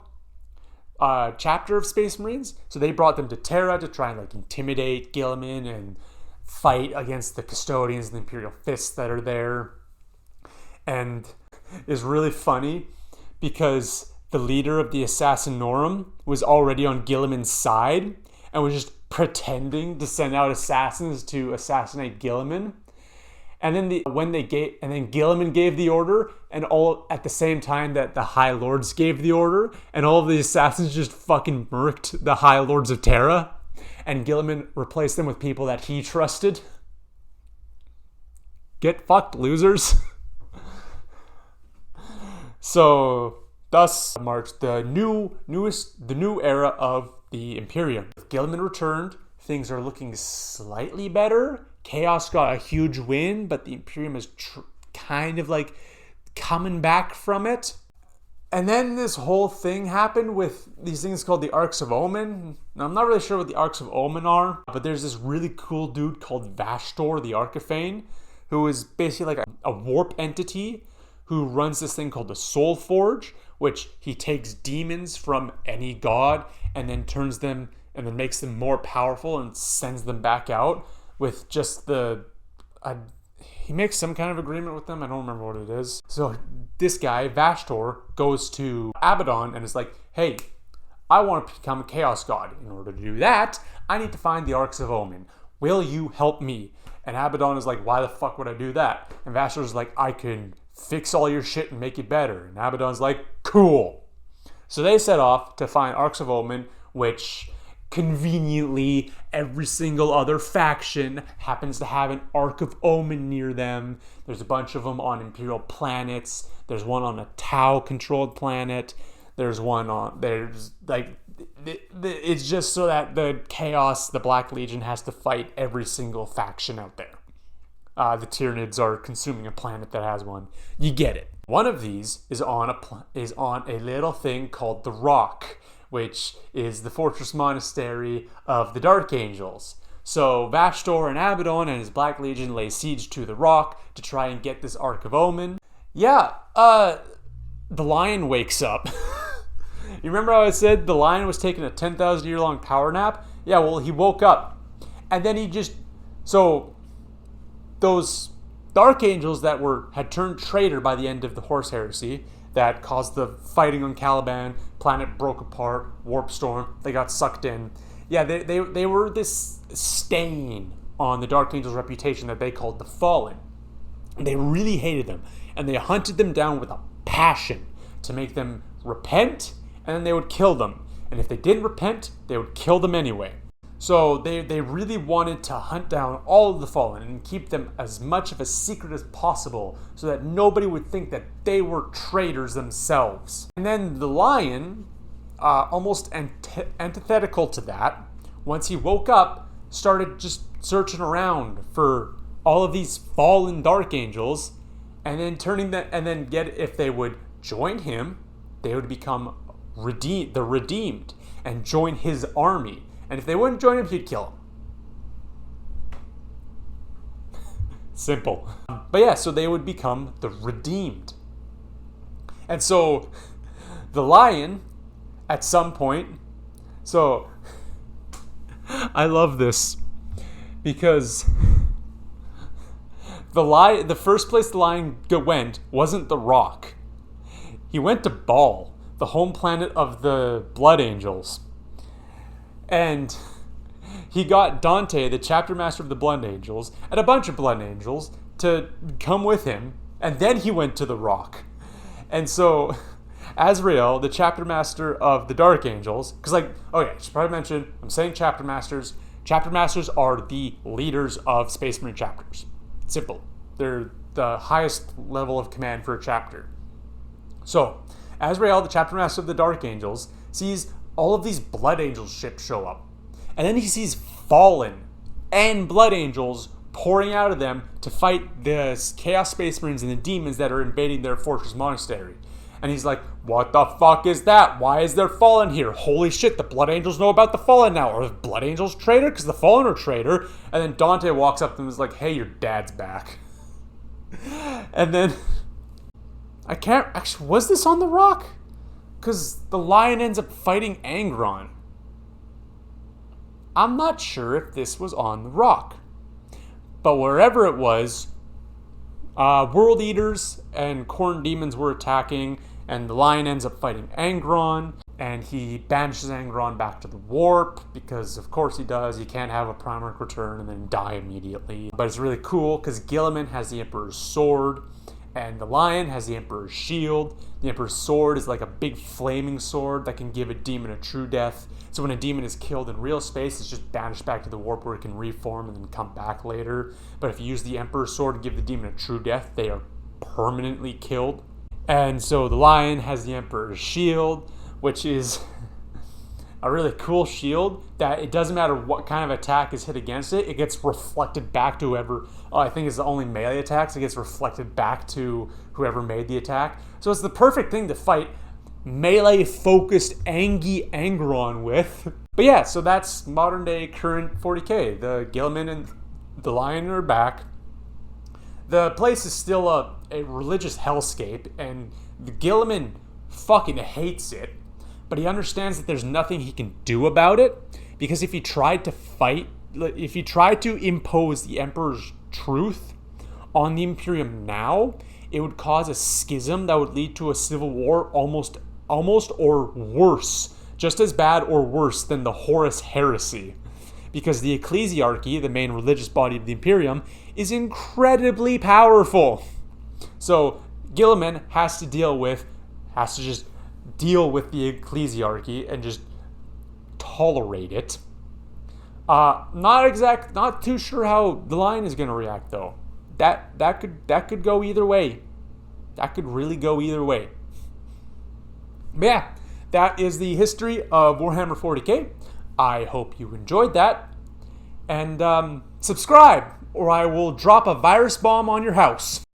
chapter of Space Marines. So they brought them to Terra to try and intimidate Gilliman and fight against the custodians and the Imperial fists that are there. And it's really funny because the leader of the Assassinorum was already on Gilliman's side and was just pretending to send out assassins to assassinate Gilliman. And then Gilliman gave the order, and all at the same time that the High Lords gave the order, and all of the assassins just fucking murked the High Lords of Terra, and Gilliman replaced them with people that he trusted. Get fucked, losers. So thus marched the new era of the Imperium. With Gilliman returned, things are looking slightly better. Chaos got a huge win, but the Imperium is kind of coming back from it. And then this whole thing happened with these things called the Arcs of Omen. Now, I'm not really sure what the Arcs of Omen are, but there's this really cool dude called Vashtor the Archifane, who is basically a warp entity who runs this thing called the Soul Forge, which he takes demons from any god and then turns them and then makes them more powerful and sends them back out with just he makes some kind of agreement with them. I don't remember what it is. So this guy, Vashtor, goes to Abaddon and is like, hey, I want to become a Chaos God. In order to do that, I need to find the Arcs of Omen. Will you help me? And Abaddon is like, why the fuck would I do that? And Vashtor's like, I can fix all your shit and make it better. And Abaddon's like, cool. So they set off to find Arcs of Omen, which conveniently every single other faction happens to have an Arc of Omen near them. There's a bunch of them on Imperial planets. There's one on a Tau controlled planet. It's just so that the Chaos, the Black Legion, has to fight every single faction out there. The Tyranids are consuming a planet that has one. You get it. One of these is on a little thing called the Rock, which is the fortress monastery of the Dark Angels. So Vashtor and Abaddon and his Black Legion lay siege to the Rock to try and get this Arc of Omen. Yeah, the Lion wakes up. You remember how I said the Lion was taking a 10,000 year long power nap? Yeah, well, he woke up. And then so those Dark Angels that had turned traitor by the end of the Horse Heresy, that caused the fighting on Caliban, planet broke apart, warp storm, they got sucked in. Yeah, they were this stain on the Dark Angels' reputation that they called the Fallen. They really hated them, and they hunted them down with a passion to make them repent, and then they would kill them. And if they didn't repent, they would kill them anyway. So they really wanted to hunt down all of the Fallen and keep them as much of a secret as possible so that nobody would think that they were traitors themselves. And then the Lion, almost antithetical to that, once he woke up, started just searching around for all of these fallen Dark Angels, and then if they would join him, they would become the redeemed and join his army. And if they wouldn't join him, he'd kill them. Simple. But yeah, so they would become the redeemed. And so the Lion, at some point, so I love this because the first place the lion went wasn't the Rock. He went to Baal, the home planet of the Blood Angels. And he got Dante, the chapter master of the Blood Angels, and a bunch of Blood Angels to come with him, and then he went to the Rock. And so Azrael, the chapter master of the Dark Angels, because I should probably mention, I'm saying chapter masters. Chapter masters are the leaders of Space Marine chapters. Simple. They're the highest level of command for a chapter. So, Azrael, the chapter master of the Dark Angels, sees all of these Blood Angels ships show up. And then he sees Fallen and Blood Angels pouring out of them to fight the Chaos Space Marines and the demons that are invading their fortress monastery. And he's like, what the fuck is that? Why is there Fallen here? Holy shit, the Blood Angels know about the Fallen now. Are the Blood Angels traitor? Because the Fallen are traitor. And then Dante walks up to him and is like, hey, your dad's back. And then, was this on the Rock? Because the lion ends up fighting Angron. I'm not sure if this was on the Rock. But wherever it was, World Eaters and Khorne Demons were attacking, and the lion ends up fighting Angron, and he banishes Angron back to the warp, because of course he does. You can't have a Primarch return and then die immediately. But it's really cool, because Guilliman has the Emperor's sword, and the lion has the Emperor's shield. The Emperor's sword is like a big flaming sword that can give a demon a true death. So when a demon is killed in real space, it's just banished back to the warp where it can reform and then come back later. But if you use the Emperor's sword to give the demon a true death, they are permanently killed. And so the lion has the Emperor's shield, which is a really cool shield that it doesn't matter what kind of attack is hit against it, it gets reflected back to whoever, I think it's the only melee attacks, it gets reflected back to whoever made the attack. So it's the perfect thing to fight melee-focused Angron with. But yeah, so that's modern-day current 40k. The Guilliman and the lion are back. The place is still a religious hellscape, and the Guilliman fucking hates it. But he understands that there's nothing he can do about it, because if he tried to impose the Emperor's truth on the Imperium now, it would cause a schism that would lead to a civil war almost or worse, just as bad or worse than the Horus Heresy. Because the Ecclesiarchy, the main religious body of the Imperium, is incredibly powerful. So Guilliman has to just deal with the Ecclesiarchy and just tolerate it. Not too sure how the lion is going to react though. That could go either way. That could really go either way. But yeah, that is the history of Warhammer 40k. I hope you enjoyed that. And subscribe, or I will drop a virus bomb on your house.